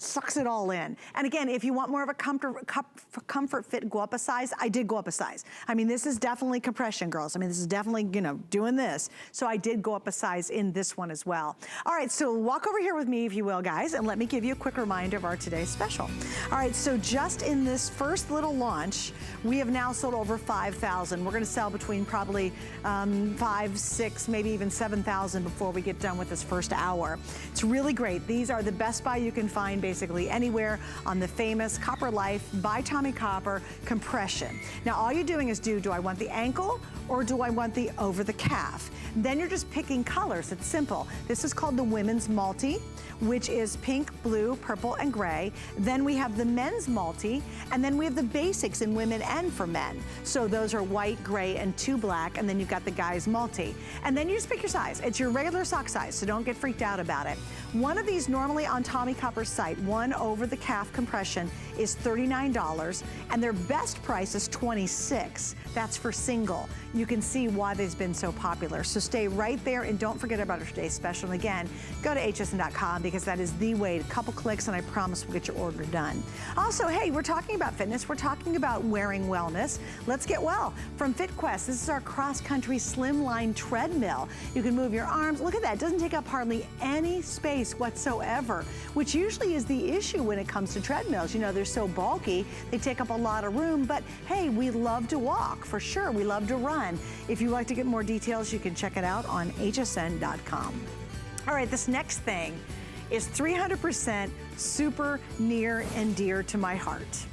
sucks it all in. And again, if you want more of a comfort fit, go up a size. I did go up a size. I mean, this is definitely compression, girls. I mean, this is definitely, you know, doing this. So I did go up a size in this one as well. All right, so walk over here with me, if you will, guys, and let me give you a quick reminder of our today's special. All right, so just in this first little launch, we have now sold over 5,000. We're gonna sell between probably 5, 6, maybe even 7,000 before we get done with this first hour. It's really great. These are the Best Buy guy you can find basically anywhere on the famous Copper Life by Tommy Copper compression. Now all you're doing is do I want the ankle or do I want the over the calf? Then you're just picking colors. It's simple. This is called the Women's Multi, which is pink, blue, purple, and gray. Then we have the Men's Multi, and then we have the basics in women and for men. So those are white, gray, and 2 black, and then you've got the Guys Multi. And then you just pick your size. It's your regular sock size, so don't get freaked out about it. One of these normally on Tommy Copper's site, one over the calf compression, is $39, and their best price is $26. That's for single. You can see why they've been so popular. So stay right there, and don't forget about our today's special. And again, go to hsn.com because that is the way. A couple clicks, and I promise we'll get your order done. Also, hey, we're talking about fitness. We're talking about wearing wellness. Let's get well. From FitQuest, this is our cross-country Slimline treadmill. You can move your arms. Look at that. It doesn't take up hardly any space whatsoever, which usually is the issue when it comes to treadmills. You know, they're so bulky, they take up a lot of room, but hey, we love to walk, for sure. We love to run. If you'd like to get more details, you can check it out on hsn.com. All right, this next thing is 300% super near and dear to my heart.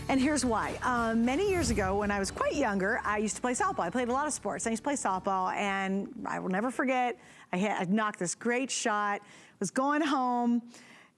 And here's why. Many years ago, when I was quite younger, I used to play softball. I played a lot of sports. I used to play softball, and I will never forget, I knocked this great shot, was going home,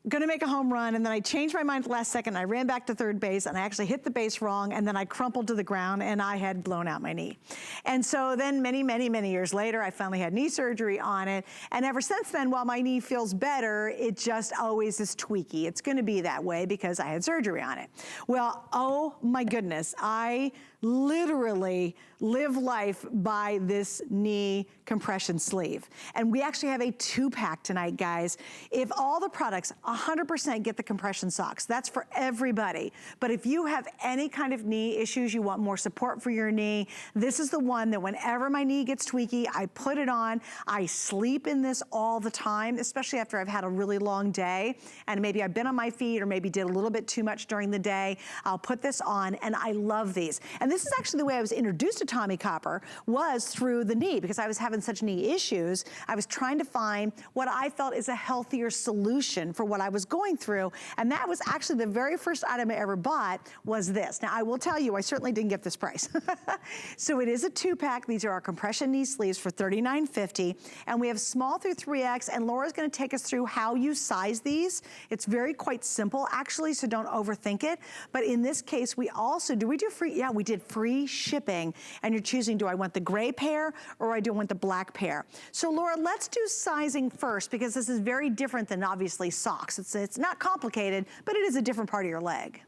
gonna make a home run, and then I changed my mind at the last second. I ran back to third base, and I actually hit the base wrong, and then I crumpled to the ground, and I had blown out my knee. And so then many, many, many years later, I finally had knee surgery on it, and ever since then, while my knee feels better, it just always is tweaky. It's gonna be that way because I had surgery on it. Well, oh my goodness, I literally live life by this knee compression sleeve. And we actually have a 2-pack tonight, guys. If all the products 100% get the compression socks, that's for everybody. But if you have any kind of knee issues, you want more support for your knee, this is the one that whenever my knee gets tweaky, I put it on. I sleep in this all the time, especially after I've had a really long day and maybe I've been on my feet or maybe did a little bit too much during the day. I'll put this on, and I love these. And this is actually the way I was introduced to Tommy Copper, was through the knee, because I was having such knee issues. I was trying to find what I felt is a healthier solution for what I was going through. And that was actually the very first item I ever bought was this. Now I will tell you, I certainly didn't get this price. So it is a 2-pack. These are our compression knee sleeves for $39.50. And we have small through 3X, and Laura's gonna take us through how you size these. It's very quite simple actually, so don't overthink it. But in this case, we also, do we do free? Yeah, we did free shipping. And you're choosing, do I want the gray pair or I do want the black pair? So Laura, let's do sizing first, because this is very different than obviously socks. It's not complicated, but it is a different part of your leg.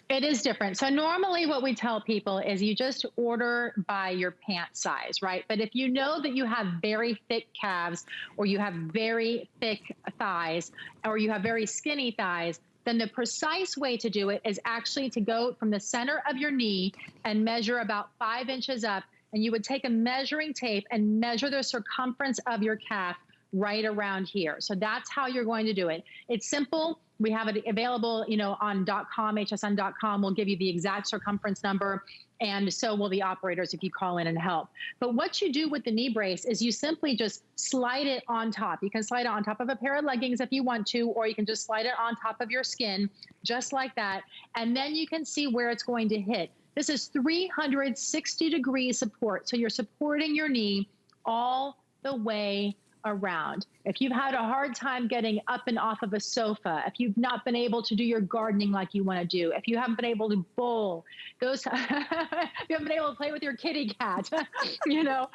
It is different. So normally what we tell people is you just order by your pant size, right? But if you know that you have very thick calves, or you have very thick thighs, or you have very skinny thighs, then the precise way to do it is actually to go from the center of your knee and measure about 5 inches up. And you would take a measuring tape and measure the circumference of your calf right around here. So that's how you're going to do it. It's simple. We have it available, you know, on .com, hsn.com. We'll give you the exact circumference number, and so will the operators if you call in and help. But what you do with the knee brace is you simply just slide it on top. You can slide it on top of a pair of leggings if you want to, or you can just slide it on top of your skin, just like that. And then you can see where it's going to hit. This is 360-degree support. So you're supporting your knee all the way around. If you've had a hard time getting up and off of a sofa, if you've not been able to do your gardening like you want to do, if you haven't been able to bowl, those, if you haven't been able to play with your kitty cat, you know,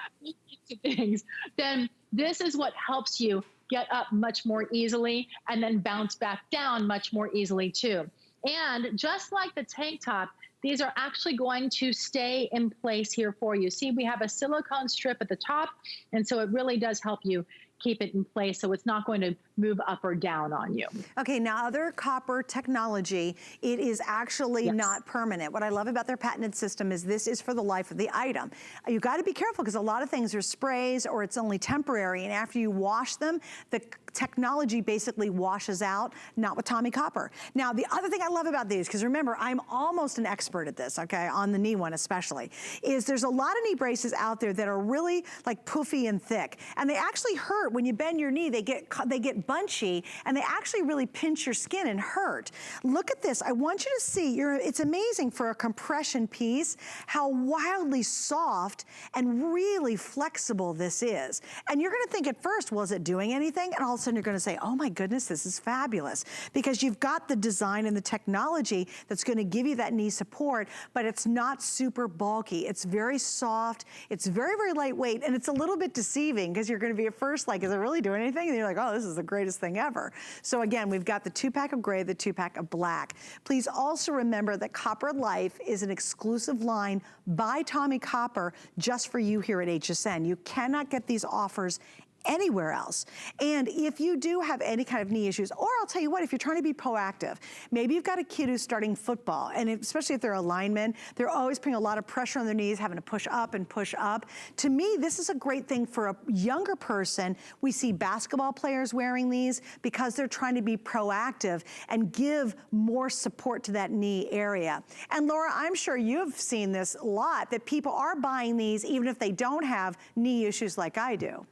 things, then this is what helps you get up much more easily and then bounce back down much more easily too. And just like the tank top, these are actually going to stay in place here for you. See, we have a silicone strip at the top, and so it really does help you keep it in place so it's not going to move up or down on you. Okay, now other copper technology, it is actually not permanent. What I love about their patented system is this is for the life of the item. You gotta be careful because a lot of things are sprays or it's only temporary, and after you wash them, the technology basically washes out, not with Tommy Copper. Now, the other thing I love about these, because remember, I'm almost an expert expert at this, okay, on the knee one especially, is there's a lot of knee braces out there that are really like poofy and thick, and they actually hurt when you bend your knee. They get bunchy, and they actually really pinch your skin and hurt. Look at this. I want you to see, it's amazing for a compression piece how wildly soft and really flexible this is. And you're gonna think at first, well, is it doing anything? And all of a sudden you're gonna say, oh my goodness, this is fabulous. Because you've got the design and the technology that's gonna give you that knee support, but it's not super bulky. It's very soft, it's very, very lightweight, and it's a little bit deceiving because you're gonna be at first like, is it really doing anything? And you're like, oh, this is the greatest thing ever. So again, we've got the 2-pack of gray, the 2-pack of black. Please also remember that Copper Life is an exclusive line by Tommy Copper just for you here at HSN. You cannot get these offers anywhere else. And if you do have any kind of knee issues, or I'll tell you what, if you're trying to be proactive, maybe you've got a kid who's starting football, and especially if they're a lineman, they're always putting a lot of pressure on their knees, having to push up and push up. To me, this is a great thing for a younger person. We see basketball players wearing these because they're trying to be proactive and give more support to that knee area. And Laura, I'm sure you've seen this a lot, that people are buying these even if they don't have knee issues like I do.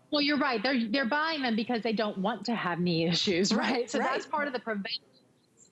Well, you're right. They're buying them because they don't want to have knee issues, right? So that's part of the prevention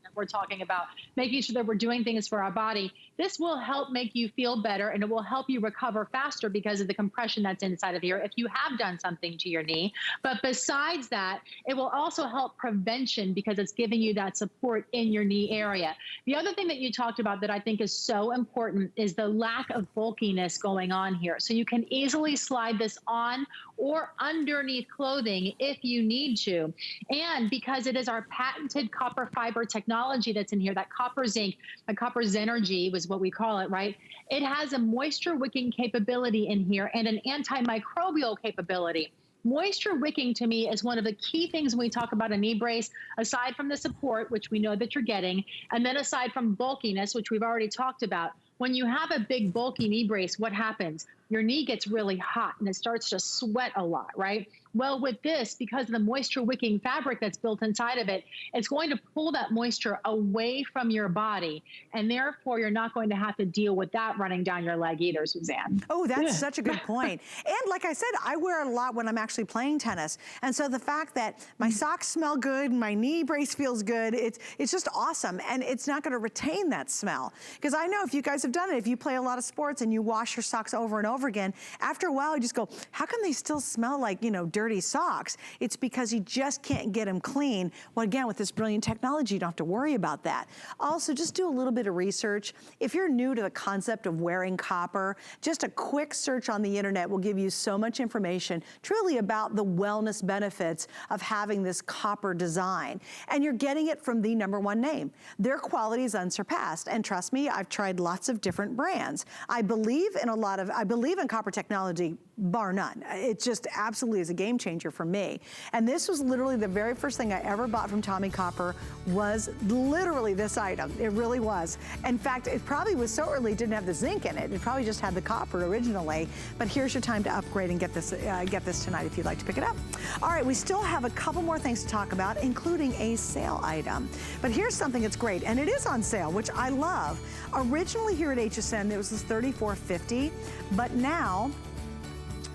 that we're talking about, making sure that we're doing things for our body. This will help make you feel better, and it will help you recover faster because of the compression that's inside of here if you have done something to your knee. But besides that, it will also help prevention because it's giving you that support in your knee area. The other thing that you talked about that I think is so important is the lack of bulkiness going on here. So you can easily slide this on or underneath clothing if you need to. And because it is our patented copper fiber technology that's in here, that copper zinc, the copper Zenergy was what we call it, right? It has a moisture wicking capability in here and an antimicrobial capability. Moisture wicking to me is one of the key things when we talk about a knee brace, aside from the support, which we know that you're getting, and then aside from bulkiness, which we've already talked about. When you have a big bulky knee brace, what happens? Your knee gets really hot and it starts to sweat a lot, right? Well, with this, because of the moisture wicking fabric that's built inside of it, it's going to pull that moisture away from your body. And therefore, you're not going to have to deal with that running down your leg either, Suzanne. Oh, that's such a good point. And like I said, I wear it a lot when I'm actually playing tennis. And so the fact that my socks smell good, my knee brace feels good, it's just awesome. And it's not gonna retain that smell. Because I know if you guys have done it, if you play a lot of sports and you wash your socks over and over again, after a while you just go, how come they still smell like, you know, dirty socks? It's because you just can't get them clean. Well, again, with this brilliant technology, you don't have to worry about that. Also, just do a little bit of research. If you're new to the concept of wearing copper, just a quick search on the internet will give you so much information truly about the wellness benefits of having this copper design. And you're getting it from the #1 name. Their quality is unsurpassed. And trust me, I've tried lots of different brands. I believe in copper technology, bar none. It just absolutely is a game changer for me. And this was literally the very first thing I ever bought from Tommy Copper was literally this item. It really was. In fact, it probably was so early it didn't have the zinc in it. It probably just had the copper originally. But here's your time to upgrade and get this tonight if you'd like to pick it up. All right, we still have a couple more things to talk about, including a sale item. But here's something that's great, and it is on sale, which I love. Originally here at HSN, there was this $34.50, but now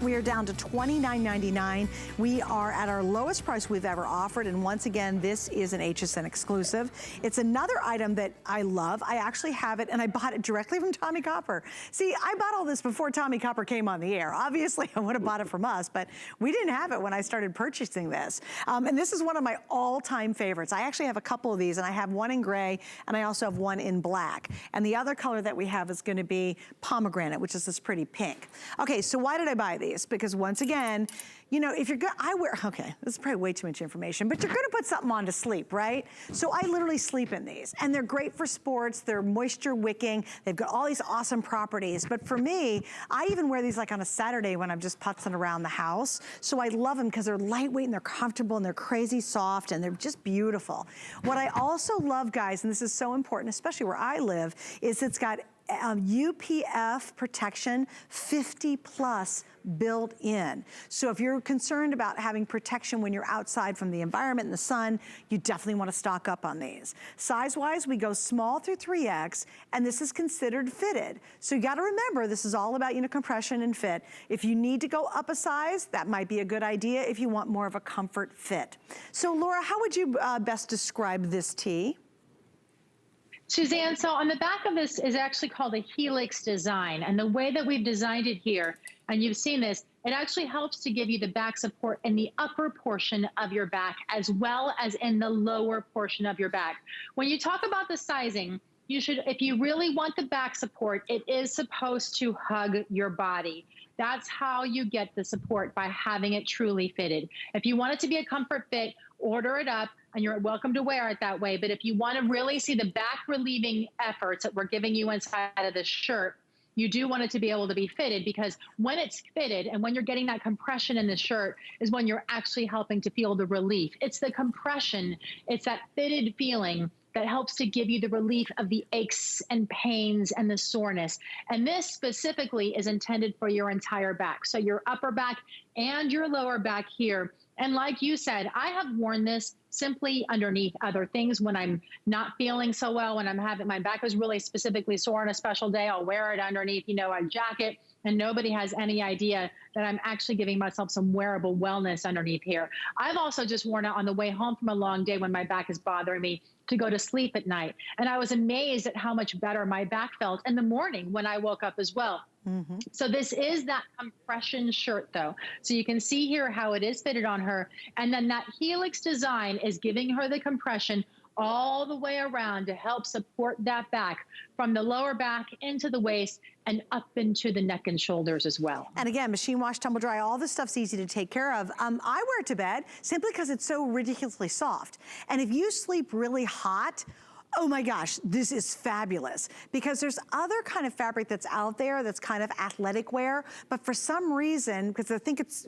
we are down to $29.99. We are at our lowest price we've ever offered, and once again, this is an HSN exclusive. It's another item that I love. I actually have it, and I bought it directly from Tommy Copper. See, I bought all this before Tommy Copper came on the air. Obviously, I would have bought it from us, but we didn't have it when I started purchasing this. And this is one of my all-time favorites. I actually have a couple of these, and I have one in gray, and I also have one in black. And the other color that we have is gonna be pomegranate, which is this pretty pink. Okay, so why did I buy these? Because once again, you know, if you're good, okay, this is probably way too much information, but you're gonna put something on to sleep, right? So I literally sleep in these, and they're great for sports, they're moisture wicking, they've got all these awesome properties, but for me, I even wear these like on a Saturday when I'm just putzing around the house, so I love them because they're lightweight and they're comfortable and they're crazy soft and they're just beautiful. What I also love, guys, and this is so important, especially where I live, is it's got UPF protection 50 plus built in. So if you're concerned about having protection when you're outside from the environment and the sun, you definitely want to stock up on these. Size-wise, we go small through 3X, and this is considered fitted. So you got to remember, this is all about compression and fit. If you need to go up a size, that might be a good idea if you want more of a comfort fit. So Laura, how would you best describe this tee? Suzanne, so on the back of this is actually called a helix design. And the way that we've designed it here, and you've seen this, it actually helps to give you the back support in the upper portion of your back as well as in the lower portion of your back. When you talk about the sizing, you should, if you really want the back support, it is supposed to hug your body. That's how you get the support, by having it truly fitted. If you want it to be a comfort fit, order it up, and you're welcome to wear it that way. But if you want to really see the back relieving efforts that we're giving you inside of this shirt, you do want it to be able to be fitted, because when it's fitted and when you're getting that compression in the shirt is when you're actually helping to feel the relief. It's the compression, it's that fitted feeling that helps to give you the relief of the aches and pains and the soreness. And this specifically is intended for your entire back. So your upper back and your lower back here. And like you said, I have worn this simply underneath other things when I'm not feeling so well, when I'm having, my back is really specifically sore on a special day, I'll wear it underneath, a jacket, and nobody has any idea that I'm actually giving myself some wearable wellness underneath here. I've also just worn it on the way home from a long day when my back is bothering me to go to sleep at night. And I was amazed at how much better my back felt in the morning when I woke up as well. Mm-hmm. So this is that compression shirt though. So you can see here how it is fitted on her. And then that helix design is giving her the compression all the way around to help support that back from the lower back into the waist and up into the neck and shoulders as well. And again, machine wash, tumble dry, all this stuff's easy to take care of. I wear it to bed simply because it's so ridiculously soft. And if you sleep really hot, oh my gosh, this is fabulous, because there's other kind of fabric that's out there that's kind of athletic wear, but for some reason, because I think it's,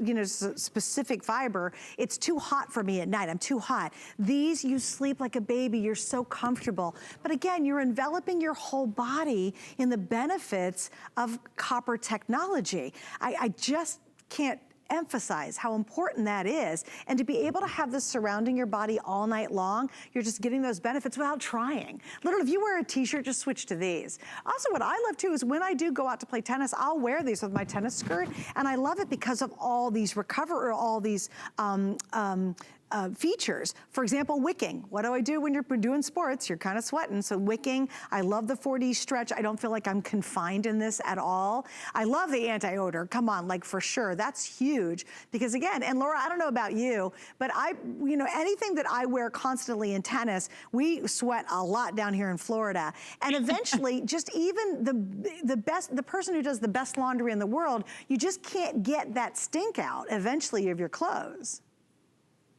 specific fiber, it's too hot for me at night. I'm too hot. These, you sleep like a baby. You're so comfortable. But again, you're enveloping your whole body in the benefits of copper technology. I just can't emphasize how important that is. And to be able to have this surrounding your body all night long, you're just getting those benefits without trying. Literally, if you wear a t-shirt, just switch to these. Also, what I love too is when I do go out to play tennis, I'll wear these with my tennis skirt, and I love it because of all these features. For example, wicking. What do I do when you're doing sports? You're kind of sweating, so wicking. I love the 4D stretch. I don't feel like I'm confined in this at all. I love the anti-odor. Come on, like for sure. That's huge, because again, and Laura, I don't know about you, but anything that I wear constantly in tennis, we sweat a lot down here in Florida. And eventually, just even the person who does the best laundry in the world, you just can't get that stink out eventually of your clothes.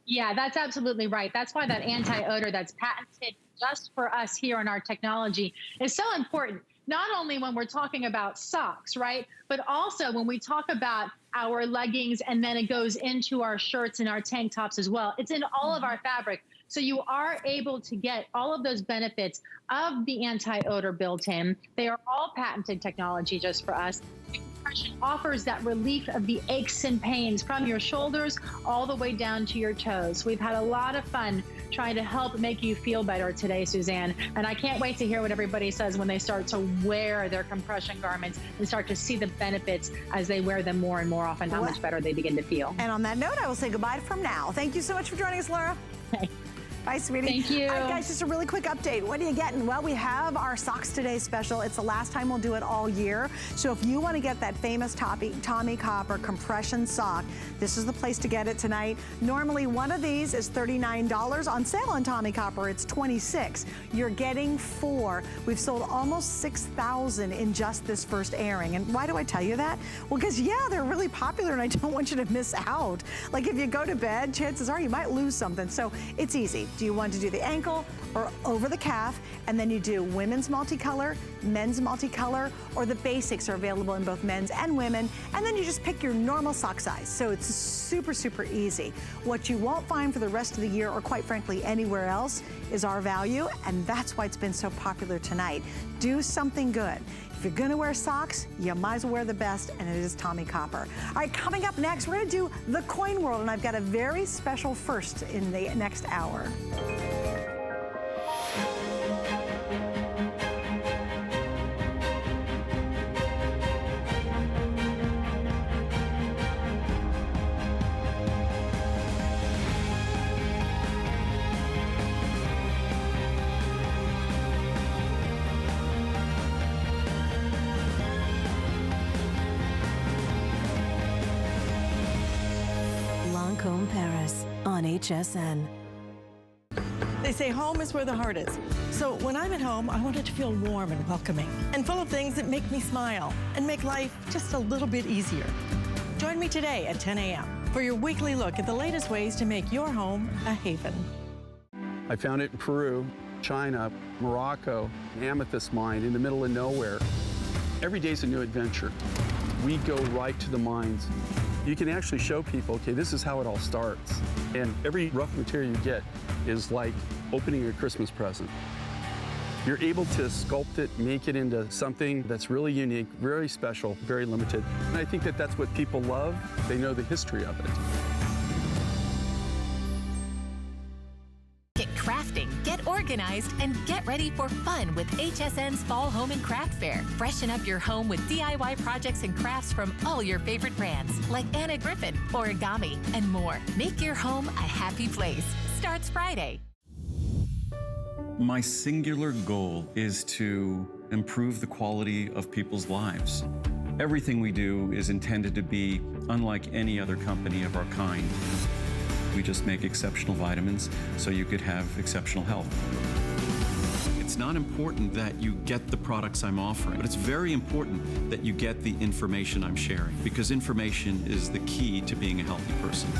Yeah, that's absolutely right. That's why that anti-odor that's patented just for us here in our technology is so important. Not only when we're talking about socks, right? But also when we talk about our leggings, and then it goes into our shirts and our tank tops as well. It's in all of our fabric. So you are able to get all of those benefits of the anti-odor built in. They are all patented technology just for us. Compression offers that relief of the aches and pains from your shoulders all the way down to your toes. We've had a lot of fun trying to help make you feel better today, Suzanne. And I can't wait to hear what everybody says when they start to wear their compression garments and start to see the benefits as they wear them more and more often, how much better they begin to feel. And on that note, I will say goodbye from now. Thank you so much for joining us, Laura. Bye, sweetie. Thank you. All right, guys, just a really quick update. What are you getting? Well, we have our Socks Today special. It's the last time we'll do it all year. So if you want to get that famous Tommy Copper compression sock, this is the place to get it tonight. Normally, one of these is $39. On sale on Tommy Copper, it's $26. You're getting 4. We've sold almost 6,000 in just this first airing. And why do I tell you that? Well, because, yeah, they're really popular, and I don't want you to miss out. Like, if you go to bed, chances are you might lose something. So it's easy. Do you want to do the ankle or over the calf, and then you do women's multicolor, men's multicolor, or the basics are available in both men's and women, and then you just pick your normal sock size. So it's super, super easy. What you won't find for the rest of the year, or quite frankly anywhere else, is our value, and that's why it's been so popular tonight. Do something good. If you're gonna wear socks, you might as well wear the best, and it is Tommie Copper. All right, coming up next, we're gonna do the coin world, and I've got a very special first in the next hour. Lancôme Paris on HSN. They say home is where the heart is. So when I'm at home, I want it to feel warm and welcoming and full of things that make me smile and make life just a little bit easier. Join me today at 10 a.m. for your weekly look at the latest ways to make your home a haven. I found it in Peru, China, Morocco, an amethyst mine in the middle of nowhere. Every day's a new adventure. We go right to the mines. You can actually show people, okay, this is how it all starts. And every rough material you get is like opening a Christmas present. You're able to sculpt it, make it into something that's really unique, very special, very limited. And I think that that's what people love. They know the history of it. Get crafting, get organized, and get ready for fun with HSN's Fall Home and Craft Fair. Freshen up your home with DIY projects and crafts from all your favorite brands, like Anna Griffin, Origami, and more. Make your home a happy place. Starts Friday. My singular goal is to improve the quality of people's lives. Everything we do is intended to be unlike any other company of our kind. We just make exceptional vitamins so you could have exceptional health. It's not important that you get the products I'm offering, but it's very important that you get the information I'm sharing, because information is the key to being a healthy person.